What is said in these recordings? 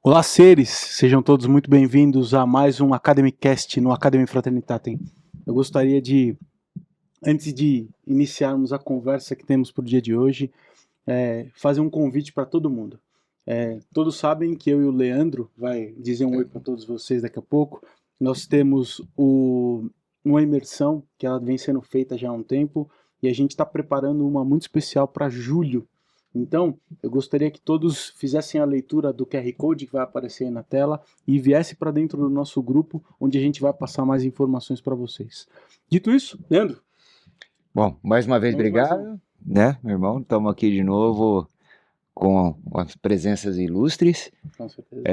Olá, seres! Sejam todos muito bem-vindos a mais um Academicast no Academy Fraternitatem. Eu gostaria de, antes de iniciarmos a conversa que temos para o dia de hoje, fazer um convite para todo mundo. Todos sabem que eu e o Leandro vai dizer um oi para todos vocês daqui a pouco. Nós temos uma imersão que ela vem sendo feita já há um tempo e a gente está preparando uma muito especial para julho. Então, eu gostaria que todos fizessem a leitura do QR Code que vai aparecer aí na tela e viesse para dentro do nosso grupo, onde a gente vai passar mais informações para vocês. Dito isso, Leandro? Bom, mais uma vez, obrigado, né, meu irmão? Estamos aqui de novo com as presenças ilustres. Com certeza.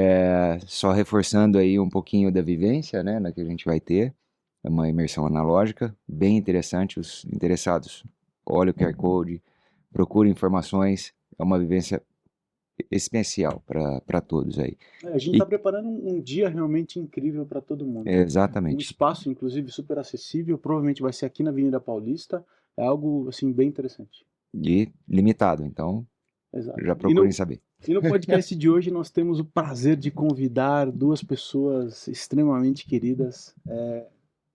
Só reforçando aí um pouquinho da vivência, né, que a gente vai ter. É uma imersão analógica, bem interessante. Os interessados, olhem o QR Code, procurem informações. É uma vivência especial para todos aí. A gente está preparando um dia realmente incrível para todo mundo. Exatamente. Um espaço, inclusive, super acessível. Provavelmente vai ser aqui na Avenida Paulista. É algo, assim, bem interessante. E limitado, então Exato. já procurem saber. E no podcast de hoje nós temos o prazer de convidar duas pessoas extremamente queridas.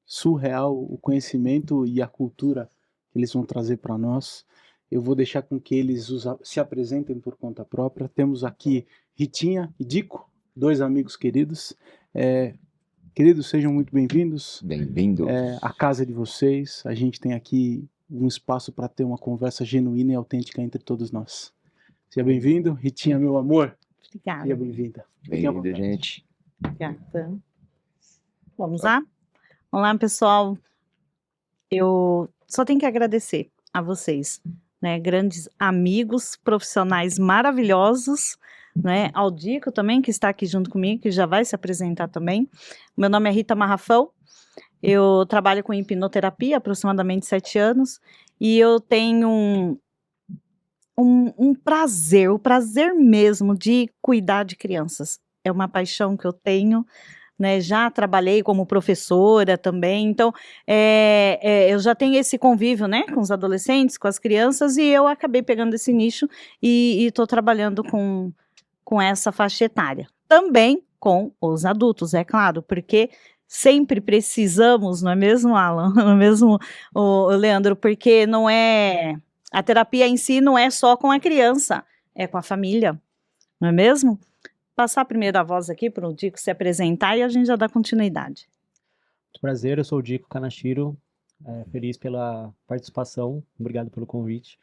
Surreal o conhecimento e a cultura que eles vão trazer para nós. Eu vou deixar com que eles se apresentem por conta própria. Temos aqui Ritinha e Dico, dois amigos queridos. Queridos, sejam muito bem-vindos. Bem-vindos. A casa de vocês. A gente tem aqui um espaço para ter uma conversa genuína e autêntica entre todos nós. Seja bem-vindo. Ritinha, meu amor. Obrigada. Seja bem-vinda. Bem-vinda, gente. Obrigada. Vamos lá? Olá, pessoal. Eu só tenho que agradecer a vocês, né? Grandes amigos, profissionais maravilhosos, né? Ao Dico também, que está aqui junto comigo, que já vai se apresentar também. Meu nome é Rita Marrafão. Eu trabalho com hipnoterapia há aproximadamente 7 anos e eu tenho um prazer, o prazer mesmo de cuidar de crianças. É uma paixão que eu tenho, né? Já trabalhei como professora também, então eu já tenho esse convívio, né, com os adolescentes, com as crianças, e eu acabei pegando esse nicho e estou trabalhando com essa faixa etária. Também com os adultos, é claro, porque sempre precisamos, não é mesmo, Alan? Não é mesmo, o Leandro? Porque não é... A terapia em si não é só com a criança, é com a família, não é mesmo? Passar primeiro a voz aqui para o Dico se apresentar e a gente já dá continuidade. Muito prazer, eu sou o Dico Kanashiro, feliz pela participação, obrigado pelo convite.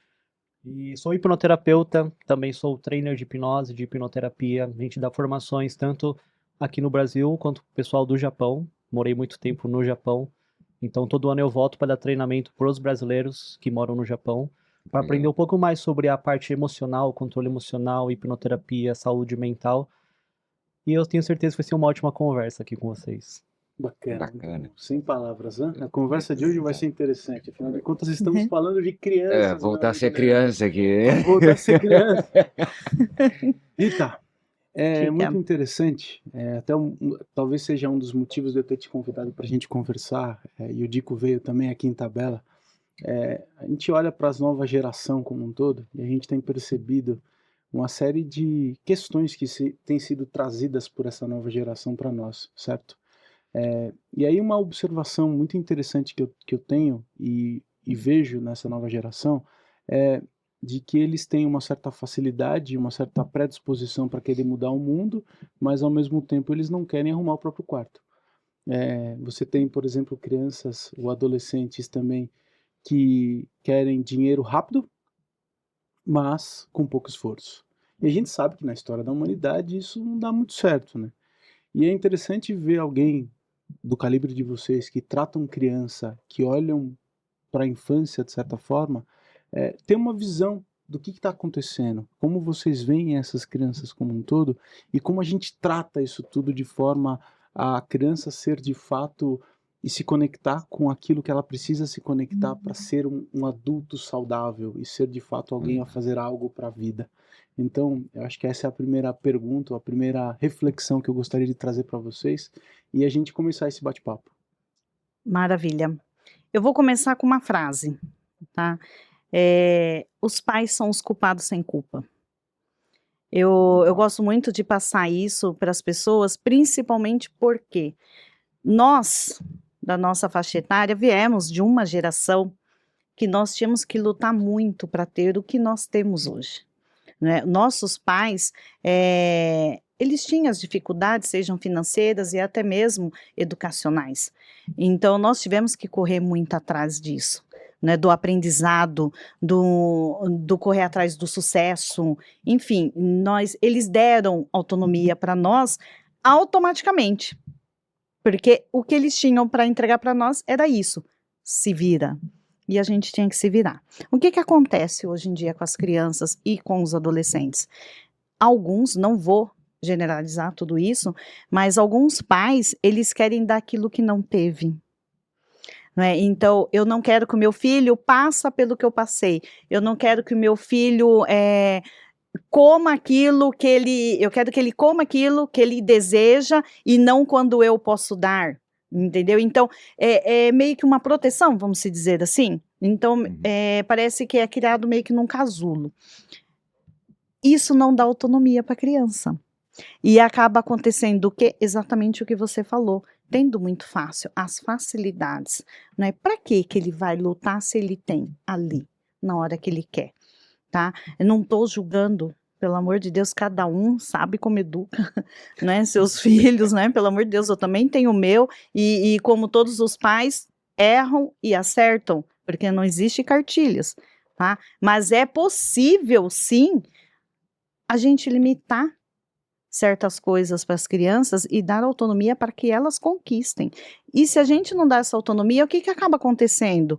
E sou hipnoterapeuta, também sou trainer de hipnose, de hipnoterapia, a gente dá formações tanto aqui no Brasil quanto o pessoal do Japão, morei muito tempo no Japão, então todo ano eu volto para dar treinamento para os brasileiros que moram no Japão, para aprender um pouco mais sobre a parte emocional, controle emocional, hipnoterapia, saúde mental. E eu tenho certeza que vai ser uma ótima conversa aqui com vocês. Bacana. Sem palavras, né? A conversa de hoje vai ser interessante. Afinal de contas, estamos falando de crianças. Voltar a ser criança aqui. Voltar a ser criança. Rita, muito interessante. Talvez seja um dos motivos de eu ter te convidado para a gente conversar. E o Dico veio também aqui em tabela. A gente olha para as novas gerações como um todo e a gente tem percebido uma série de questões que têm sido trazidas por essa nova geração para nós, certo? E aí uma observação muito interessante que eu tenho e vejo nessa nova geração é de que eles têm uma certa facilidade, uma certa predisposição para querer mudar o mundo, mas ao mesmo tempo eles não querem arrumar o próprio quarto. Você tem, por exemplo, crianças ou adolescentes também que querem dinheiro rápido, mas com pouco esforço. E a gente sabe que na história da humanidade isso não dá muito certo, né? E é interessante ver alguém do calibre de vocês que tratam criança, que olham para a infância de certa forma, ter uma visão do que está acontecendo, como vocês veem essas crianças como um todo e como a gente trata isso tudo de forma a criança ser de fato e se conectar com aquilo que ela precisa se conectar para ser um adulto saudável e ser de fato alguém a fazer algo para a vida. Então, eu acho que essa é a primeira pergunta, a primeira reflexão que eu gostaria de trazer para vocês e a gente começar esse bate-papo. Maravilha. Eu vou começar com uma frase, tá? Os pais são os culpados sem culpa. Eu gosto muito de passar isso para as pessoas, principalmente porque nós, da nossa faixa etária, viemos de uma geração que nós tínhamos que lutar muito para ter o que nós temos hoje, né? Nossos pais, eles tinham as dificuldades, sejam financeiras e até mesmo educacionais. Então, nós tivemos que correr muito atrás disso, né? Do aprendizado, do correr atrás do sucesso, enfim, eles deram autonomia para nós automaticamente, porque o que eles tinham para entregar para nós era isso, se vira. E a gente tinha que se virar. O que acontece hoje em dia com as crianças e com os adolescentes? Alguns, não vou generalizar tudo isso, mas alguns pais, eles querem dar aquilo que não teve. Né? Então, eu não quero que o meu filho passe pelo que eu passei. Eu não quero que o meu filho coma aquilo que eu quero que ele coma aquilo que ele deseja e não quando eu posso dar. Entendeu? Então, é meio que uma proteção, vamos se dizer assim. Então, parece que é criado meio que num casulo. Isso não dá autonomia para a criança. E acaba acontecendo o quê? Exatamente o que você falou. Tendo muito fácil, as facilidades. Né? Para que ele vai lutar se ele tem ali, na hora que ele quer? Tá? Eu não estou julgando. Pelo amor de Deus, cada um sabe como educa, né, seus filhos, né, pelo amor de Deus, eu também tenho o meu, e como todos os pais, erram e acertam, porque não existe cartilhas, tá, mas é possível, sim, a gente limitar certas coisas para as crianças e dar autonomia para que elas conquistem, e se a gente não dá essa autonomia, o que acaba acontecendo?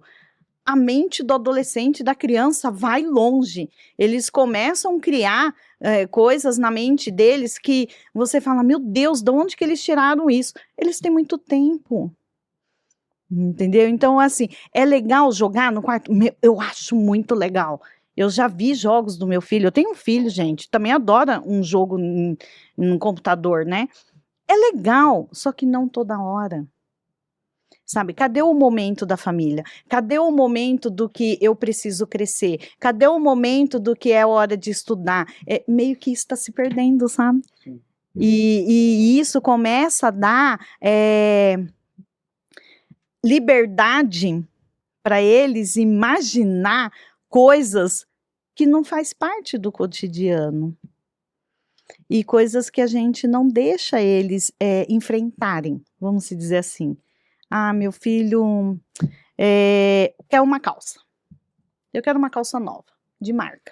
A mente do adolescente, da criança, vai longe. Eles começam a criar coisas na mente deles que você fala, meu Deus, de onde que eles tiraram isso? Eles têm muito tempo. Entendeu? Então, assim, é legal jogar no quarto? Eu acho muito legal. Eu já vi jogos do meu filho. Eu tenho um filho, gente, também adora um jogo no computador, né? É legal, só que não toda hora. Sabe, cadê o momento da família? Cadê o momento do que eu preciso crescer? Cadê o momento do que é hora de estudar? Meio que isso está se perdendo, sabe? Sim. E isso começa a dar liberdade para eles imaginar coisas que não faz parte do cotidiano. E coisas que a gente não deixa eles enfrentarem, vamos se dizer assim. Ah, meu filho quer uma calça. Eu quero uma calça nova, de marca.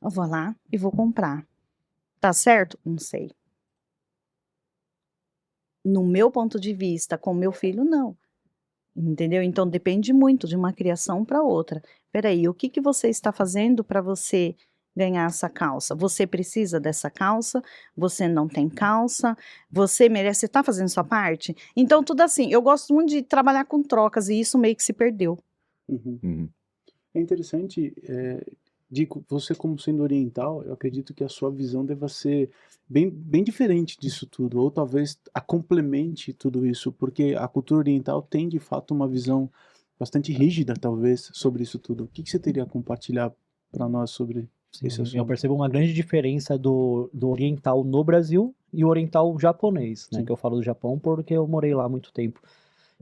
Eu vou lá e vou comprar. Tá certo? Não sei. No meu ponto de vista, com meu filho, não. Entendeu? Então, depende muito de uma criação para outra. Peraí, o que você está fazendo para você ganhar essa calça? Você precisa dessa calça? Você não tem calça? Você merece? Você está fazendo sua parte? Então, tudo assim, eu gosto muito de trabalhar com trocas e isso meio que se perdeu. É interessante, Dico, você como sendo oriental, eu acredito que a sua visão deva ser bem diferente disso tudo, ou talvez a complemente tudo isso, porque a cultura oriental tem de fato uma visão bastante rígida, talvez, sobre isso tudo. O que você teria a compartilhar para nós sobre esse assunto? Eu percebo uma grande diferença do oriental no Brasil e o oriental japonês, né? Que eu falo do Japão porque eu morei lá há muito tempo.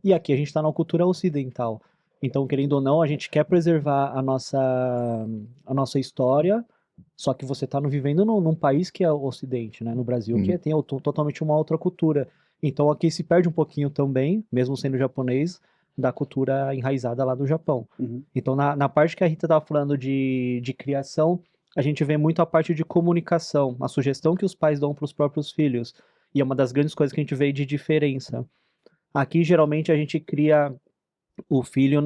E aqui a gente está na cultura ocidental. Então, querendo ou não, a gente quer preservar a nossa história, só que você está vivendo num país que é o Ocidente, né? No Brasil, que tem totalmente uma outra cultura. Então, aqui se perde um pouquinho também, mesmo sendo japonês, da cultura enraizada lá do Japão. Então, na parte que a Rita estava falando de criação, a gente vê muito a parte de comunicação, a sugestão que os pais dão para os próprios filhos. E é uma das grandes coisas que a gente vê de diferença. Aqui, geralmente, a gente cria o filho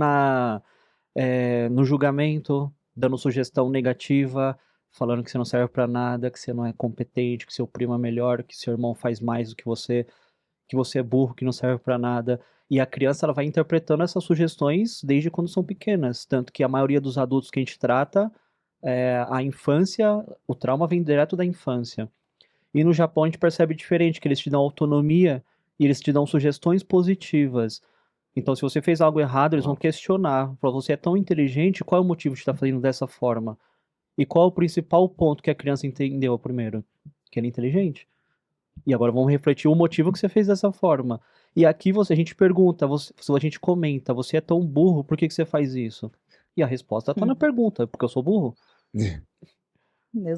no julgamento, dando sugestão negativa, falando que você não serve para nada, que você não é competente, que seu primo é melhor, que seu irmão faz mais do que você é burro, que não serve para nada. E a criança ela vai interpretando essas sugestões desde quando são pequenas, tanto que a maioria dos adultos que a gente trata, a infância, o trauma vem direto da infância. E no Japão a gente percebe diferente, que eles te dão autonomia e eles te dão sugestões positivas. Então, se você fez algo errado, eles vão questionar. Falar, você é tão inteligente, qual é o motivo de estar fazendo dessa forma? E qual é o principal ponto que a criança entendeu primeiro? Que ele é inteligente. E agora vamos refletir o motivo que você fez dessa forma. E aqui a gente pergunta, a gente comenta, você é tão burro, por que você faz isso? E a resposta tá na pergunta, porque eu sou burro.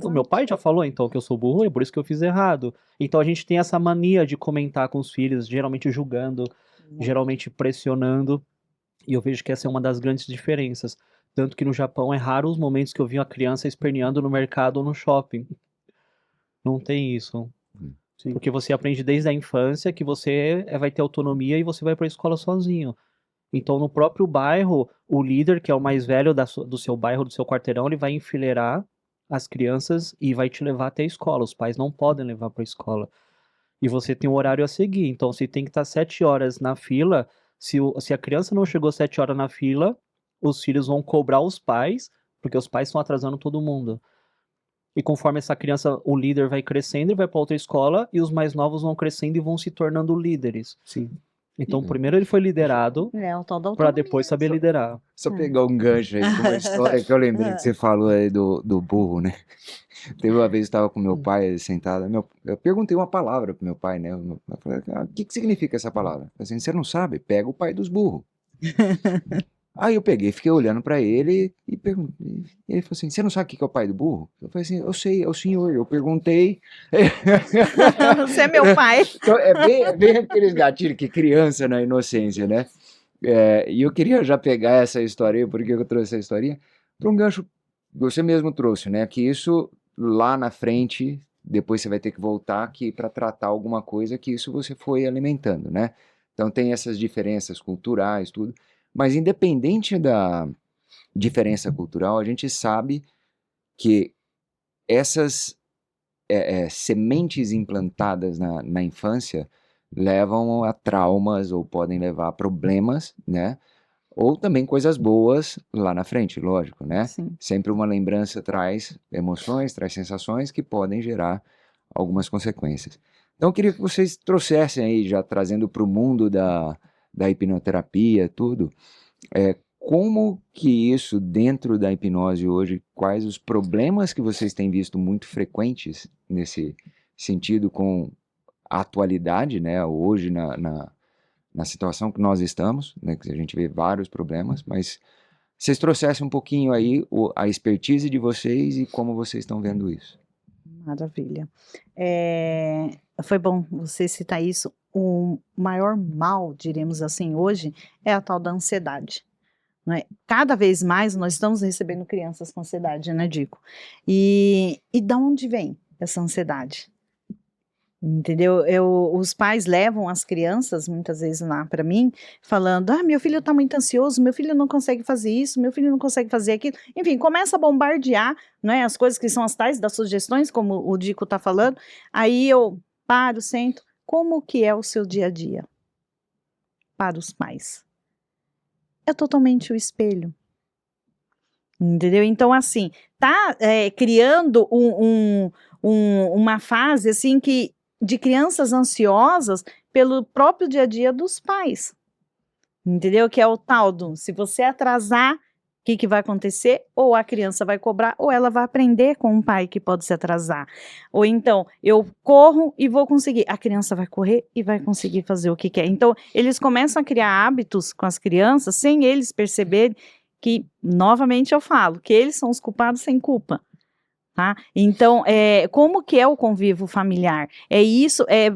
O meu pai já falou, então, que eu sou burro, e por isso que eu fiz errado. Então a gente tem essa mania de comentar com os filhos, geralmente julgando, geralmente pressionando. E eu vejo que essa é uma das grandes diferenças. Tanto que no Japão é raro os momentos que eu vi uma criança esperneando no mercado ou no shopping. Não tem isso. Sim. Porque você aprende desde a infância que você vai ter autonomia e você vai para a escola sozinho. Então, no próprio bairro, o líder, que é o mais velho do seu bairro, do seu quarteirão, ele vai enfileirar as crianças e vai te levar até a escola. Os pais não podem levar para a escola. E você tem um horário a seguir. Então, você tem que estar 7 horas na fila. Se a criança não chegou 7 horas na fila, os filhos vão cobrar os pais, porque os pais estão atrasando todo mundo. E conforme essa criança, o líder vai crescendo, ele vai para outra escola, e os mais novos vão crescendo e vão se tornando líderes. Sim. Então, primeiro ele foi liderado, o tal da para autonomia. depois saber liderar. Só pegar um gancho aí de uma história que eu lembrei que você falou aí do burro, né? Teve uma vez que eu estava com meu pai sentado, eu perguntei uma palavra pro meu pai, né? Eu falei, o que significa essa palavra? Eu falei assim, você não sabe? Pega o pai dos burros. Aí eu peguei, fiquei olhando pra ele e perguntei. Ele falou assim, você não sabe o que é o pai do burro? Eu falei assim, eu sei, é o senhor. Eu perguntei. Você é meu pai. Então, é bem aqueles gatilhos que criança na inocência, né? E eu queria já pegar essa história, porque eu trouxe essa historinha, para um gancho que você mesmo trouxe, né? Que isso lá na frente, depois você vai ter que voltar aqui para tratar alguma coisa que isso você foi alimentando, né? Então tem essas diferenças culturais, tudo. Mas independente da diferença cultural, a gente sabe que essas sementes implantadas na infância levam a traumas ou podem levar a problemas, né? Ou também coisas boas lá na frente, lógico, né? Sim. Sempre uma lembrança traz emoções, traz sensações que podem gerar algumas consequências. Então eu queria que vocês trouxessem aí, já trazendo para o mundo da hipnoterapia, tudo, como que isso dentro da hipnose hoje, quais os problemas que vocês têm visto muito frequentes nesse sentido com a atualidade, né, hoje na situação que nós estamos, né, que a gente vê vários problemas, mas vocês trouxessem um pouquinho aí a expertise de vocês e como vocês estão vendo isso. Maravilha. Foi bom você citar isso. O maior mal, diremos assim, hoje, é a tal da ansiedade. Não é? Cada vez mais nós estamos recebendo crianças com ansiedade, né, Dico? E da onde vem essa ansiedade? Entendeu? Os pais levam as crianças, muitas vezes lá para mim, falando, meu filho está muito ansioso, meu filho não consegue fazer isso, meu filho não consegue fazer aquilo. Enfim, começa a bombardear, né, as coisas que são as tais das sugestões, como o Dico está falando. Aí eu paro, sento. Como que é o seu dia a dia? Para os pais. É totalmente o espelho. Entendeu? Então, assim, tá criando uma fase, assim, de crianças ansiosas pelo próprio dia a dia dos pais. Entendeu? Que é o tal do, se você atrasar, o que vai acontecer? Ou a criança vai cobrar, ou ela vai aprender com um pai que pode se atrasar. Ou então, eu corro e vou conseguir. A criança vai correr e vai conseguir fazer o que quer. Então, eles começam a criar hábitos com as crianças, sem eles perceberem que, novamente eu falo, que eles são os culpados sem culpa. Tá? Então, como que é o convívio familiar?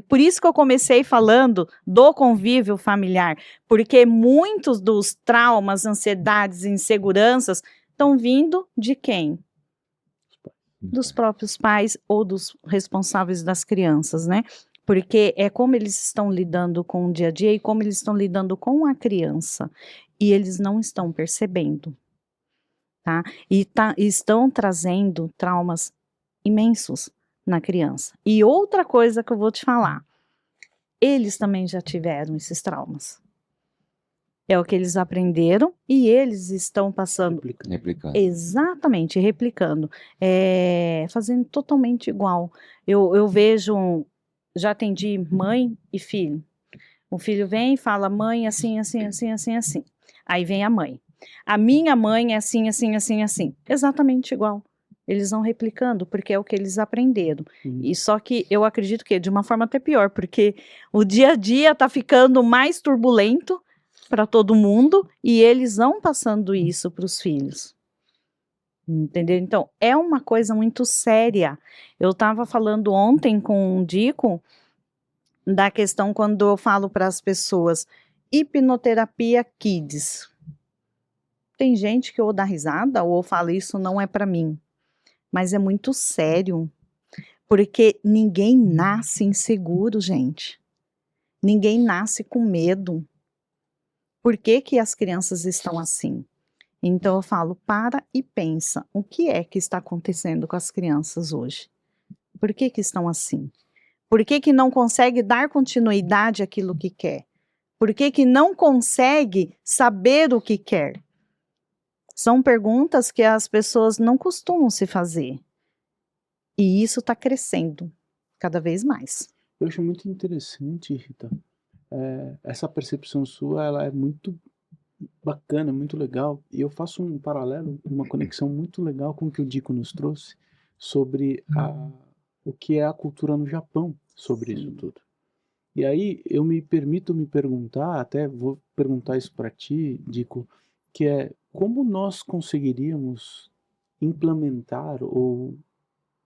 Por isso que eu comecei falando do convívio familiar, porque muitos dos traumas, ansiedades, inseguranças estão vindo de quem? Dos próprios pais ou dos responsáveis das crianças, né? Porque é como eles estão lidando com o dia a dia e como eles estão lidando com a criança, e eles não estão percebendo. Tá? E estão trazendo traumas imensos na criança. E outra coisa que eu vou te falar, eles também já tiveram esses traumas. É o que eles aprenderam e eles estão passando... Replicando. Exatamente, replicando. Fazendo totalmente igual. Eu vejo, já atendi mãe e filho. O filho vem e fala, mãe, assim, assim, assim, assim, assim. Aí vem a mãe. A minha mãe é assim, assim, assim, assim. Exatamente igual. Eles vão replicando, porque é o que eles aprenderam. Uhum. E só que eu acredito que de uma forma até pior, porque o dia a dia tá ficando mais turbulento para todo mundo e eles vão passando isso para os filhos. Entendeu? Então, é uma coisa muito séria. Eu estava falando ontem com o Dico da questão quando eu falo para as pessoas hipnoterapia kids. Tem gente que ou dá risada ou fala isso não é para mim. Mas é muito sério, porque ninguém nasce inseguro, gente. Ninguém nasce com medo. Por que que as crianças estão assim? Então eu falo, para e pensa, o que é que está acontecendo com as crianças hoje? Por que que estão assim? Por que que não consegue dar continuidade àquilo que quer? Por que que não consegue saber o que quer? São perguntas que as pessoas não costumam se fazer. E isso está crescendo cada vez mais. Eu acho muito interessante, Rita, essa percepção sua, ela é muito bacana, muito legal. E eu faço um paralelo, uma conexão muito legal com o que o Dico nos trouxe sobre o que é a cultura no Japão sobre isso tudo. E aí eu me permito me perguntar, até vou perguntar isso para ti, Dico, que é como nós conseguiríamos implementar ou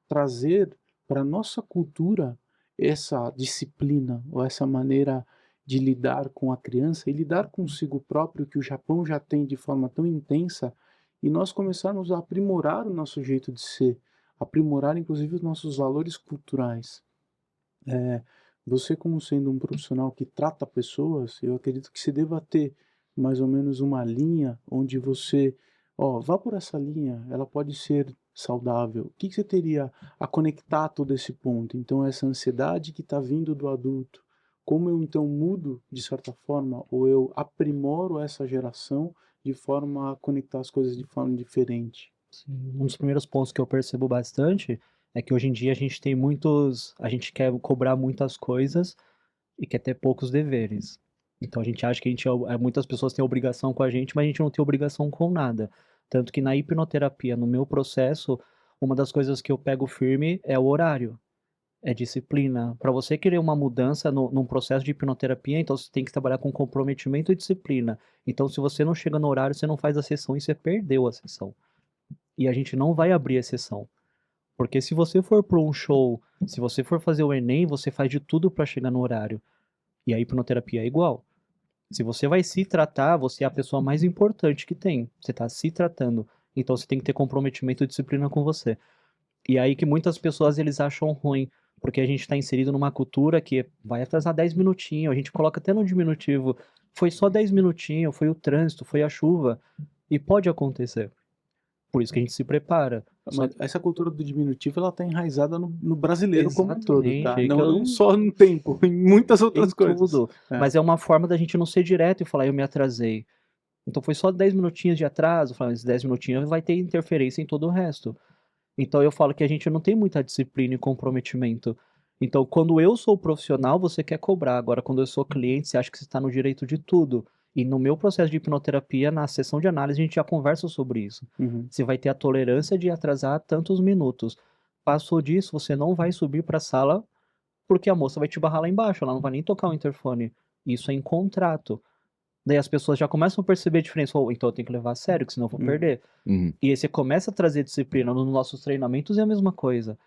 trazer para a nossa cultura essa disciplina ou essa maneira de lidar com a criança e lidar consigo próprio que o Japão já tem de forma tão intensa e nós começarmos a aprimorar o nosso jeito de ser, aprimorar inclusive os nossos valores culturais. Você como sendo um profissional que trata pessoas, eu acredito que você deva ter mais ou menos uma linha onde você, vá por essa linha, ela pode ser saudável. O que você teria a conectar todo esse ponto? Então essa ansiedade que está vindo do adulto, como eu então mudo de certa forma, ou eu aprimoro essa geração de forma a conectar as coisas de forma diferente? Sim, um dos primeiros pontos que eu percebo bastante é que hoje em dia a gente tem a gente quer cobrar muitas coisas e quer ter poucos deveres. Então a gente acha que muitas pessoas têm obrigação com a gente, mas a gente não tem obrigação com nada. Tanto que na hipnoterapia, no meu processo, uma das coisas que eu pego firme é o horário, é disciplina. Para você querer uma mudança num processo de hipnoterapia, então você tem que trabalhar com comprometimento e disciplina. Então se você não chega no horário, você não faz a sessão e você perdeu a sessão. E a gente não vai abrir a sessão. Porque se você for para um show, se você for fazer o Enem, você faz de tudo para chegar no horário. E a hipnoterapia é igual. Se você vai se tratar, você é a pessoa mais importante que tem. Você está se tratando. Então você tem que ter comprometimento e disciplina com você. E aí que muitas pessoas eles acham ruim, porque a gente está inserido numa cultura que vai atrasar 10 minutinhos, a gente coloca até no diminutivo. Foi só 10 minutinhos, foi o trânsito, foi a chuva. E pode acontecer. Por isso que a gente se prepara. Mas essa cultura do diminutivo, ela está enraizada no brasileiro como um todo, tá? Exatamente, Não só no tempo, em muitas outras coisas. Tudo. Mas é uma forma da gente não ser direto e falar, eu me atrasei. Então foi só 10 minutinhos de atraso, falando, esses 10 minutinhos vai ter interferência em todo o resto. Então eu falo que a gente não tem muita disciplina e comprometimento. Então quando eu sou profissional, você quer cobrar. Agora quando eu sou cliente, você acha que você está no direito de tudo. E no meu processo de hipnoterapia, na sessão de análise, a gente já conversa sobre isso. Uhum. Você vai ter a tolerância de atrasar tantos minutos. Passou disso, você não vai subir para a sala porque a moça vai te barrar lá embaixo, ela não vai nem tocar o interfone. Isso é em contrato. Daí as pessoas já começam a perceber a diferença. Então eu tenho que levar a sério, que senão eu vou perder. Uhum. E aí você começa a trazer disciplina nos nossos treinamentos, é a mesma coisa.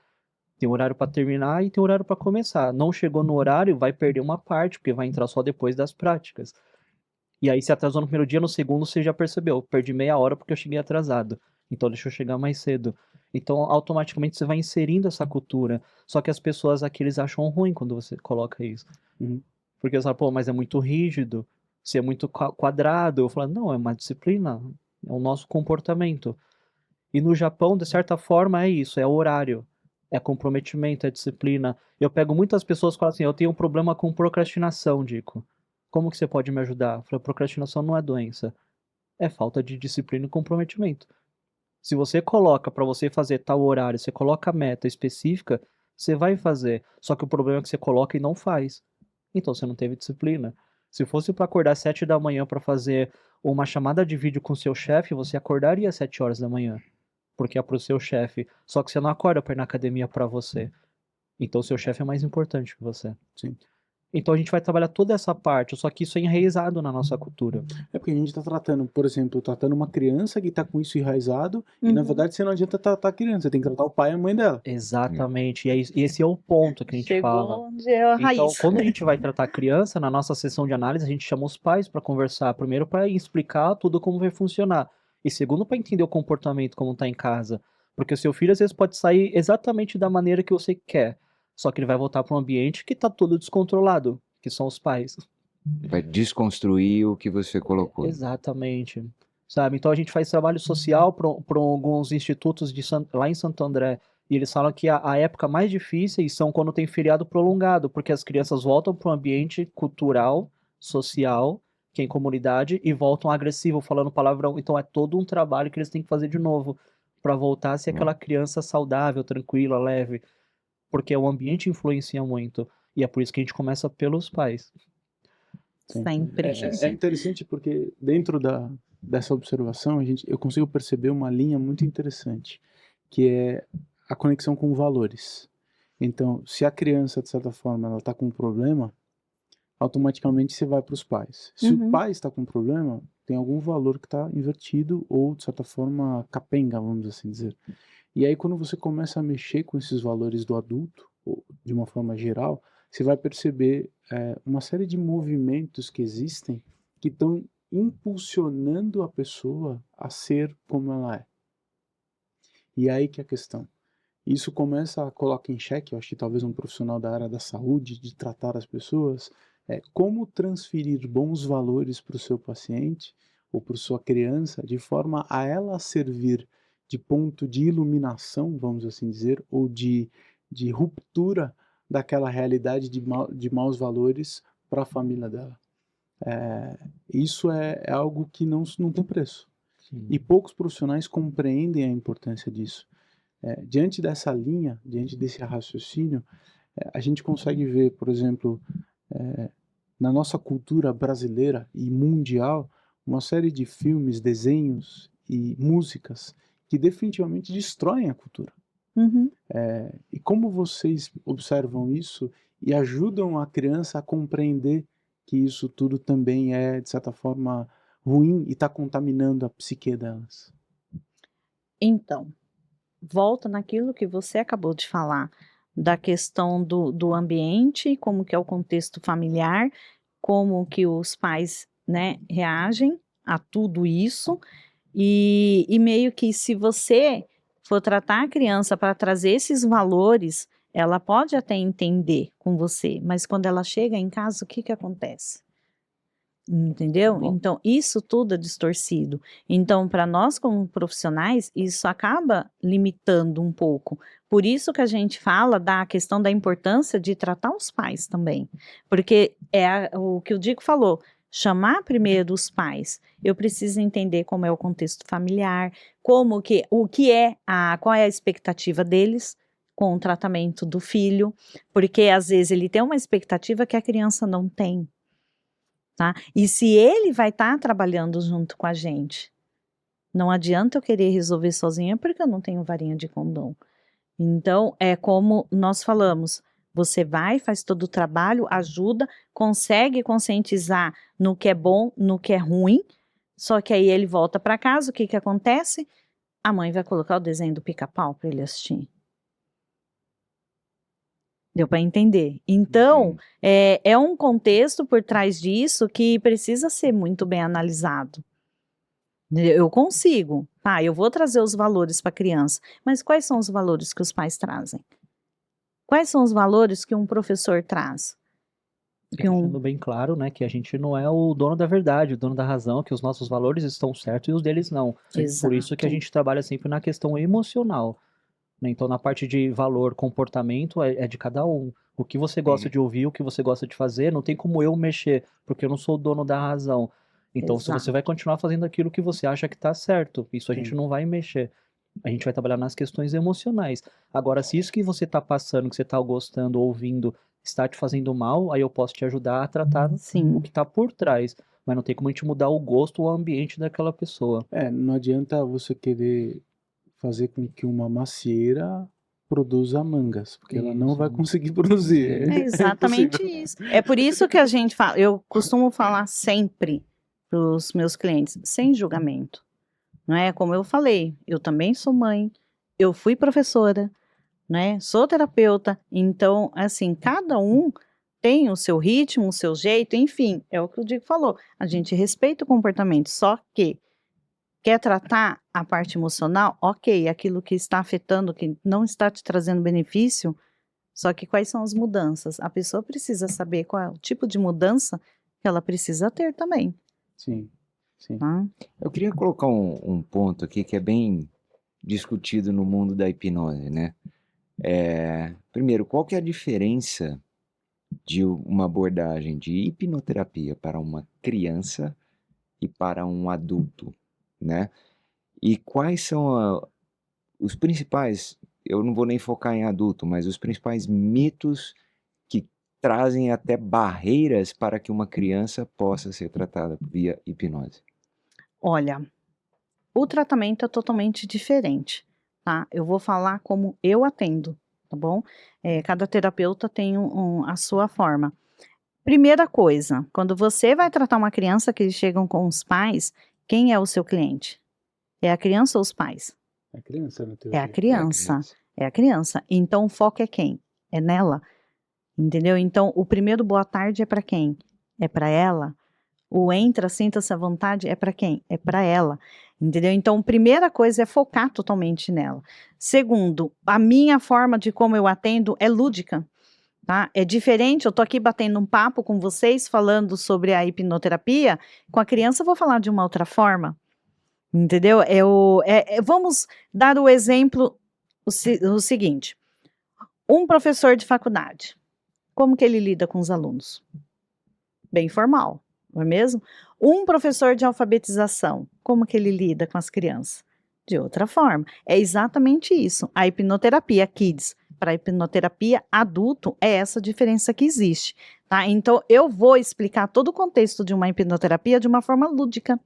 Tem horário para terminar e tem horário para começar. Não chegou no horário, vai perder uma parte, porque vai entrar só depois das práticas. E aí se atrasou no primeiro dia, no segundo você já percebeu. Perdi meia hora porque eu cheguei atrasado. Então deixa eu chegar mais cedo. Então automaticamente você vai inserindo essa cultura. Só que as pessoas aqui eles acham ruim quando você coloca isso. Uhum. Porque eles falam, pô, mas é muito rígido. Você é muito quadrado. Eu falo, não, é uma disciplina. É o nosso comportamento. E no Japão, de certa forma, é isso. É horário. É comprometimento, é disciplina. Eu pego muitas pessoas que falam assim, eu tenho um problema com procrastinação, Dico. Como que você pode me ajudar? Eu falo, procrastinação não é doença. É falta de disciplina e comprometimento. Se você coloca para você fazer tal horário, você coloca a meta específica, você vai fazer. Só que o problema é que você coloca e não faz. Então você não teve disciplina. Se fosse para acordar às 7 da manhã para fazer uma chamada de vídeo com seu chefe, você acordaria às 7 horas da manhã. porque é pro seu chefe. Só que você não acorda para ir na academia para você. Então, seu chefe é mais importante que você. Sim. Então, a gente vai trabalhar toda essa parte, só que isso é enraizado na nossa cultura. É porque a gente está tratando, por exemplo, tratando uma criança que está com isso enraizado, e na verdade você não adianta tratar a criança, você tem que tratar o pai e a mãe dela. Exatamente. E esse é o ponto que a gente Chegou fala. onde é a Então, raiz. quando a gente vai tratar a criança, na nossa sessão de análise, a gente chama os pais para conversar. Primeiro, para explicar tudo como vai funcionar. E segundo, para entender o comportamento como está em casa. Porque o seu filho, às vezes, pode sair exatamente da maneira que você quer. Só que ele vai voltar para um ambiente que está todo descontrolado, que são os pais. Vai desconstruir o que você colocou. Exatamente. Sabe? Então a gente faz trabalho social para alguns institutos lá em Santo André. E eles falam que a época mais difícil são quando tem feriado prolongado, porque as crianças voltam para um ambiente cultural, social, que é em comunidade, e voltam agressivo, falando palavrão. Então é todo um trabalho que eles têm que fazer de novo para voltar a ser aquela criança saudável, tranquila, leve. Porque o ambiente influencia muito. E é por isso que a gente começa pelos pais. Sempre. É interessante porque dentro dessa observação eu consigo perceber uma linha muito interessante, que é a conexão com valores. Então, se a criança, de certa forma, ela está com um problema, automaticamente você vai para os pais. Se o pai está com um problema, tem algum valor que está invertido ou, de certa forma, capenga, vamos assim dizer. E aí, quando você começa a mexer com esses valores do adulto, ou de uma forma geral, você vai perceber uma série de movimentos que existem que estão impulsionando a pessoa a ser como ela é. E aí que é a questão. Isso começa a colocar em xeque, eu acho que talvez um profissional da área da saúde, de tratar as pessoas, como transferir bons valores para o seu paciente ou para sua criança, de forma a ela servir de ponto de iluminação, vamos assim dizer, ou de ruptura daquela realidade de maus valores para a família dela. Isso é algo que não tem preço. Sim. E poucos profissionais compreendem a importância disso. Diante dessa linha, diante desse raciocínio, a gente consegue ver, por exemplo, na nossa cultura brasileira e mundial, uma série de filmes, desenhos e músicas que definitivamente destroem a cultura. E como vocês observam isso e ajudam a criança a compreender que isso tudo também é, de certa forma, ruim e está contaminando a psique delas? Então, volta naquilo que você acabou de falar, da questão do ambiente, como que é o contexto familiar, como que os pais, né, reagem a tudo isso, e meio que se você for tratar a criança para trazer esses valores, ela pode até entender com você, mas quando ela chega em casa, o que que acontece? Entendeu? Bom. Então, isso tudo é distorcido. Então, para nós como profissionais, isso acaba limitando um pouco. Por isso que a gente fala da questão da importância de tratar os pais também. Porque o que o Dico falou, chamar primeiro os pais. Eu preciso entender como é o contexto familiar, qual é a expectativa deles com o tratamento do filho, porque às vezes ele tem uma expectativa que a criança não tem. Tá? E se ele vai estar trabalhando junto com a gente, não adianta eu querer resolver sozinha porque eu não tenho varinha de condom. Então, é como nós falamos, você vai, faz todo o trabalho, ajuda, consegue conscientizar no que é bom, no que é ruim, só que aí ele volta para casa, o que que acontece? A mãe vai colocar o desenho do Pica-Pau para ele assistir. Deu para entender? Então, é um contexto por trás disso que precisa ser muito bem analisado. Eu consigo, tá? Eu vou trazer os valores para a criança, mas quais são os valores que os pais trazem? Quais são os valores que um professor traz? Deixando bem claro, né, que a gente não é o dono da verdade, o dono da razão, que os nossos valores estão certos e os deles não. Por isso que a gente trabalha sempre na questão emocional. Então, na parte de valor, comportamento, é de cada um. O que você gosta de ouvir, o que você gosta de fazer, não tem como eu mexer, porque eu não sou o dono da razão. Então, se você vai continuar fazendo aquilo que você acha que está certo, isso a gente não vai mexer. A gente vai trabalhar nas questões emocionais. Agora, se isso que você está passando, que você está gostando, ouvindo, está te fazendo mal, aí eu posso te ajudar a tratar o que está por trás. Mas não tem como a gente mudar o gosto ou o ambiente daquela pessoa. Não adianta você querer fazer com que uma macieira produza mangas, porque ela não vai Isso. conseguir produzir. É exatamente impossível. isso. É por isso que a gente fala, eu costumo falar sempre para os meus clientes, sem julgamento. Não é? Como eu falei, eu também sou mãe, eu fui professora, né? Sou terapeuta, então, assim, cada um tem o seu ritmo, o seu jeito, enfim, é o que o Diego falou. A gente respeita o comportamento, só que quer tratar a parte emocional, ok, aquilo que está afetando, que não está te trazendo benefício, só que quais são as mudanças? A pessoa precisa saber qual é o tipo de mudança que ela precisa ter também, Sim, sim. tá? Eu queria colocar um ponto aqui que é bem discutido no mundo da hipnose, né? Primeiro, qual que é a diferença de uma abordagem de hipnoterapia para uma criança e para um adulto, né? E quais são os principais, eu não vou nem focar em adulto, mas os principais mitos que trazem até barreiras para que uma criança possa ser tratada via hipnose? Olha, o tratamento é totalmente diferente, tá? Eu vou falar como eu atendo, tá bom? Cada terapeuta tem a sua forma. Primeira coisa, quando você vai tratar uma criança que eles chegam com os pais, quem é o seu cliente? É a criança ou os pais? É criança, na É a teoria. É a criança. criança. É a criança. Então o foco é quem? É nela. Entendeu? Então o primeiro boa tarde é para quem? É para ela. O entra, sinta-se à vontade é para quem? É para ela. Entendeu? Então, primeira coisa é focar totalmente nela. Segundo, a minha forma de como eu atendo é lúdica, tá? É diferente, eu tô aqui batendo um papo com vocês, falando sobre a hipnoterapia, com a criança eu vou falar de uma outra forma, entendeu? Vamos dar o exemplo, o seguinte, um professor de faculdade, como que ele lida com os alunos? Bem formal, não é mesmo? Um professor de alfabetização, como que ele lida com as crianças? De outra forma. É exatamente isso. A hipnoterapia kids para a hipnoterapia adulto é essa diferença que existe, tá? Então eu vou explicar todo o contexto de uma hipnoterapia de uma forma lúdica,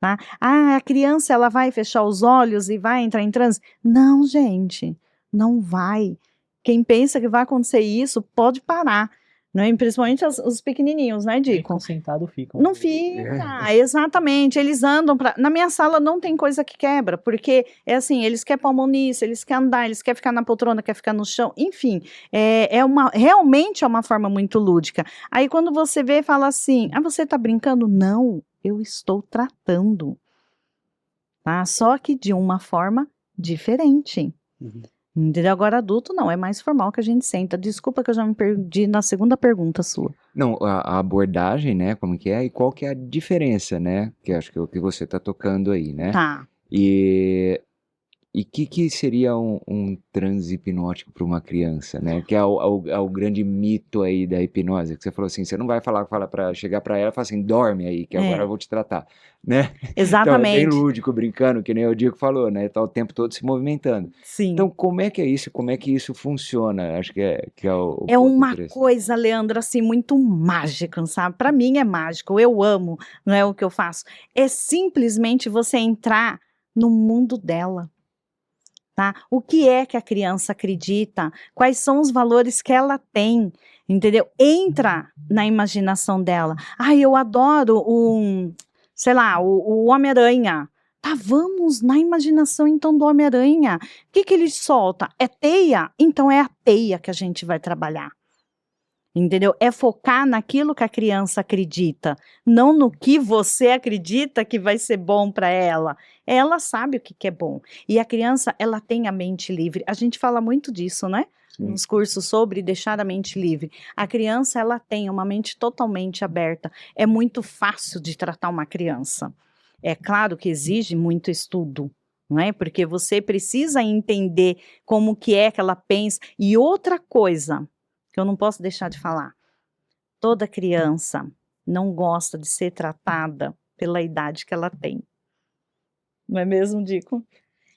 tá? Ah, a criança ela vai fechar os olhos e vai entrar em transe? Não, gente, não vai. Quem pensa que vai acontecer isso pode parar. Né? Principalmente os pequenininhos, né, Dico? Ficam sentados, ficam. Não fica, exatamente. Eles andam pra. Na minha sala não tem coisa que quebra, porque é assim, eles querem palmonice, eles querem andar, eles querem ficar na poltrona, querem ficar no chão, enfim, realmente é uma forma muito lúdica. Aí quando você vê, fala assim: ah, você tá brincando? Não, eu estou tratando, tá? Só que de uma forma diferente. Uhum. Entendeu? Agora adulto não, é mais formal que a gente senta. Desculpa que eu já me perdi na segunda pergunta sua. Não, a abordagem, né, como que é, e qual que é a diferença, né, que acho que é o que você está tocando aí, né? Tá. E que seria um transe hipnótico para uma criança, né? Que é o grande mito aí da hipnose, que você falou assim, você não vai fala para chegar para ela e falar assim, dorme aí, que agora eu vou te tratar, né? Exatamente. Então é bem lúdico, brincando, que nem o Diego falou, né? Tá o tempo todo se movimentando. Sim. Então como é que é isso? Como é que isso funciona? Acho que é o É ponto uma interessante. coisa, Leandro, assim, muito mágica, sabe? Para mim é mágico, eu amo, não é o que eu faço. É simplesmente você entrar no mundo dela. Tá? O que é que a criança acredita? Quais são os valores que ela tem? Entendeu? Entra na imaginação dela. Ai, eu adoro sei lá, o Homem-Aranha. Tá, vamos na imaginação então do Homem-Aranha. O que ele solta? É teia? Então é a teia que a gente vai trabalhar. Entendeu? É focar naquilo que a criança acredita, não no que você acredita que vai ser bom para ela. Ela sabe o que é bom. E a criança, ela tem a mente livre. A gente fala muito disso, né? Sim. Nos cursos sobre deixar a mente livre. A criança, ela tem uma mente totalmente aberta. É muito fácil de tratar uma criança. É claro que exige muito estudo, não é? Porque você precisa entender como que é que ela pensa. E outra coisa que eu não posso deixar de falar. Toda criança não gosta de ser tratada pela idade que ela tem. Não é mesmo, Dico?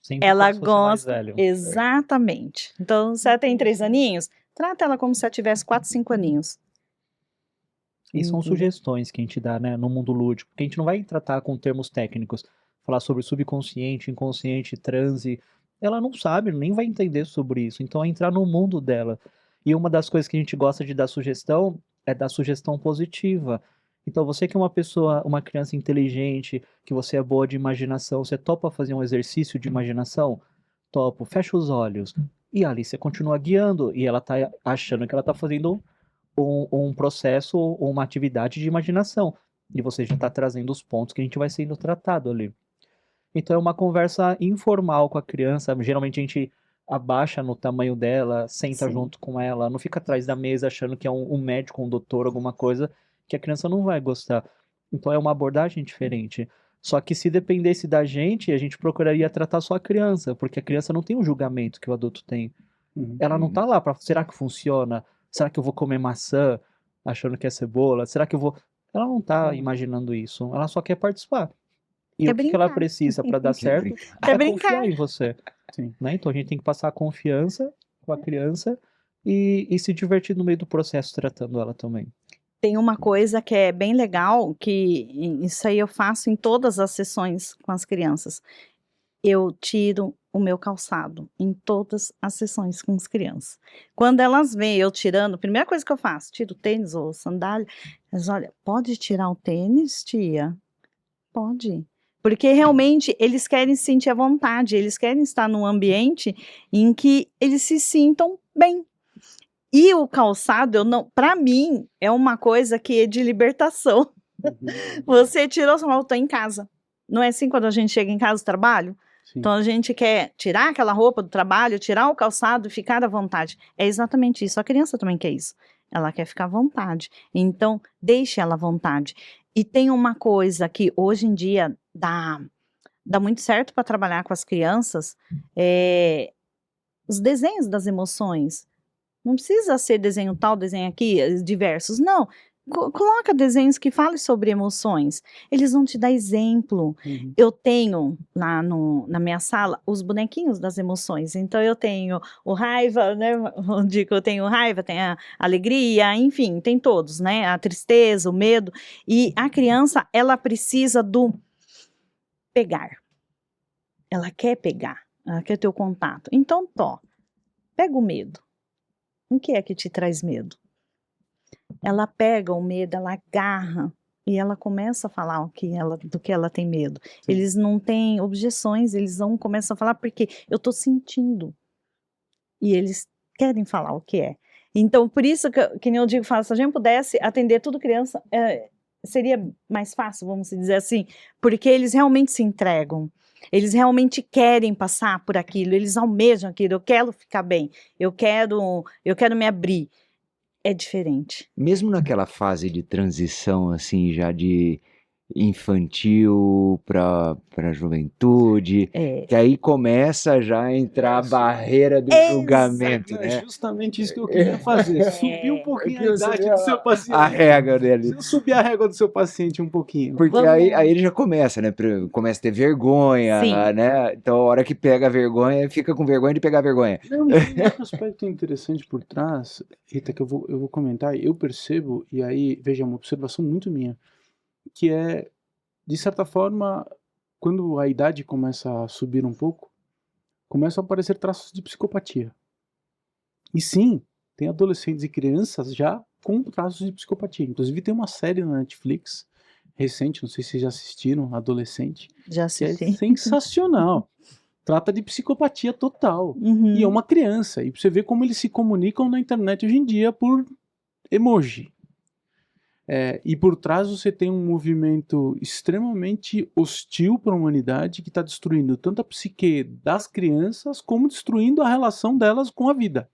Sempre Ela como se fosse mais gosta, velho. exatamente. Então, se ela tem 3 aninhos, trata ela como se ela tivesse 4, 5 aninhos. E são Entendeu? sugestões que a gente dá, né, no mundo lúdico, porque a gente não vai tratar com termos técnicos. falar sobre subconsciente, inconsciente, transe, ela não sabe, nem vai entender sobre isso. Então é entrar no mundo dela. E uma das coisas que a gente gosta de dar sugestão é dar sugestão positiva. Então você que é uma pessoa, uma criança inteligente, que você é boa de imaginação, você topa fazer um exercício de imaginação? Topo, fecha os olhos. E ali você continua guiando e ela tá achando que ela tá fazendo um processo ou uma atividade de imaginação. E você já está trazendo os pontos que a gente vai sendo tratado ali. Então é uma conversa informal com a criança. Geralmente a gente abaixa no tamanho dela, senta Sim. junto com ela, não fica atrás da mesa achando que é um médico, um doutor, alguma coisa que a criança não vai gostar. Então é uma abordagem diferente. Só que se dependesse da gente, a gente procuraria tratar só a criança, porque a criança não tem o julgamento que o adulto tem. Uhum. Ela não tá lá para, será que funciona? Será que eu vou comer maçã achando que é cebola? Será que eu vou... Ela não tá imaginando isso, ela só quer participar. E Quer o que ela brincar. precisa para dar certo Quer é brincar. confiar em você. Sim. Né? Então a gente tem que passar a confiança com a criança e se divertir no meio do processo tratando ela também. Tem uma coisa que é bem legal, que isso aí eu faço em todas as sessões com as crianças. Eu tiro o meu calçado em todas as sessões com as crianças. Quando elas veem eu tirando, a primeira coisa que eu faço, tiro o tênis ou sandália, elas olha, pode tirar o tênis, tia? Pode. Porque realmente eles querem se sentir à vontade, eles querem estar num ambiente em que eles se sintam bem. E o calçado, para mim, é uma coisa que é de libertação. Uhum. Você tirou, você falou, eu tô em casa. Não é assim quando a gente chega em casa do trabalho? Sim. Então a gente quer tirar aquela roupa do trabalho, tirar o calçado e ficar à vontade. É exatamente isso. A criança também quer isso. Ela quer ficar à vontade. Então, deixe ela à vontade. E tem uma coisa que hoje em dia dá muito certo para trabalhar com as crianças, os desenhos das emoções. Não precisa ser desenho tal, desenho aqui, diversos. Não. Coloca desenhos que falem sobre emoções. Eles vão te dar exemplo. Uhum. Eu tenho lá na minha sala os bonequinhos das emoções. Então eu tenho o raiva, né? Onde eu tenho raiva, tem a alegria, enfim, tem todos, né? A tristeza, o medo. E a criança, ela precisa do pegar. Ela quer pegar, ela quer ter o contato. Então, pega o medo. O que é que te traz medo? Ela pega o medo, ela agarra e ela começa a falar do que ela tem medo. Sim. Eles não têm objeções, eles começam a falar porque eu estou sentindo. E eles querem falar o que é. Então, por isso que nem eu digo, se a gente pudesse atender tudo criança, seria mais fácil, vamos dizer assim, porque eles realmente se entregam. Eles realmente querem passar por aquilo, eles almejam aquilo, eu quero ficar bem, eu quero me abrir. É diferente. Mesmo naquela fase de transição, assim, já de infantil para juventude, que aí começa já a entrar a barreira do julgamento, É né? justamente isso que eu queria fazer. Subir um pouquinho a idade do seu paciente. A régua dele. Subir a régua do seu paciente um pouquinho. Porque aí ele já começa, né? Começa a ter vergonha, Sim. né? Então, a hora que pega a vergonha, fica com vergonha de pegar a vergonha. Não, tem outro aspecto interessante por trás, Rita, que eu vou comentar. Eu percebo, e aí, veja, uma observação muito minha, que é, de certa forma, quando a idade começa a subir um pouco, começam a aparecer traços de psicopatia. E sim, tem adolescentes e crianças já com traços de psicopatia. Inclusive tem uma série na Netflix recente, não sei se vocês já assistiram, Adolescente, Já que é assisti. sensacional. Trata de psicopatia total. Uhum. E é uma criança. E você vê como eles se comunicam na internet hoje em dia por emoji. E por trás você tem um movimento extremamente hostil para a humanidade que está destruindo tanto a psique das crianças como destruindo a relação delas com a vida.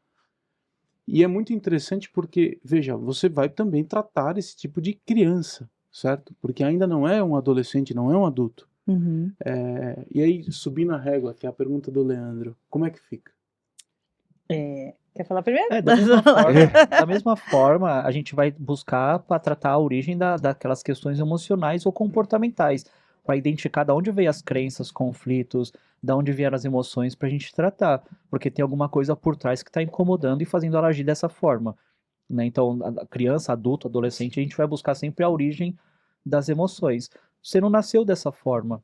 E é muito interessante porque, veja, você vai também tratar esse tipo de criança, certo? Porque ainda não é um adolescente, não é um adulto. Uhum. E aí, subindo a régua, que é a pergunta do Leandro, como é que fica? Quer falar primeiro? Da mesma forma, a gente vai buscar para tratar a origem daquelas questões emocionais ou comportamentais, para identificar de onde veio as crenças, conflitos, de onde vieram as emoções, para a gente tratar, porque tem alguma coisa por trás que está incomodando e fazendo ela agir dessa forma. Né? Então, a criança, adulto, adolescente, a gente vai buscar sempre a origem das emoções. Você não nasceu dessa forma.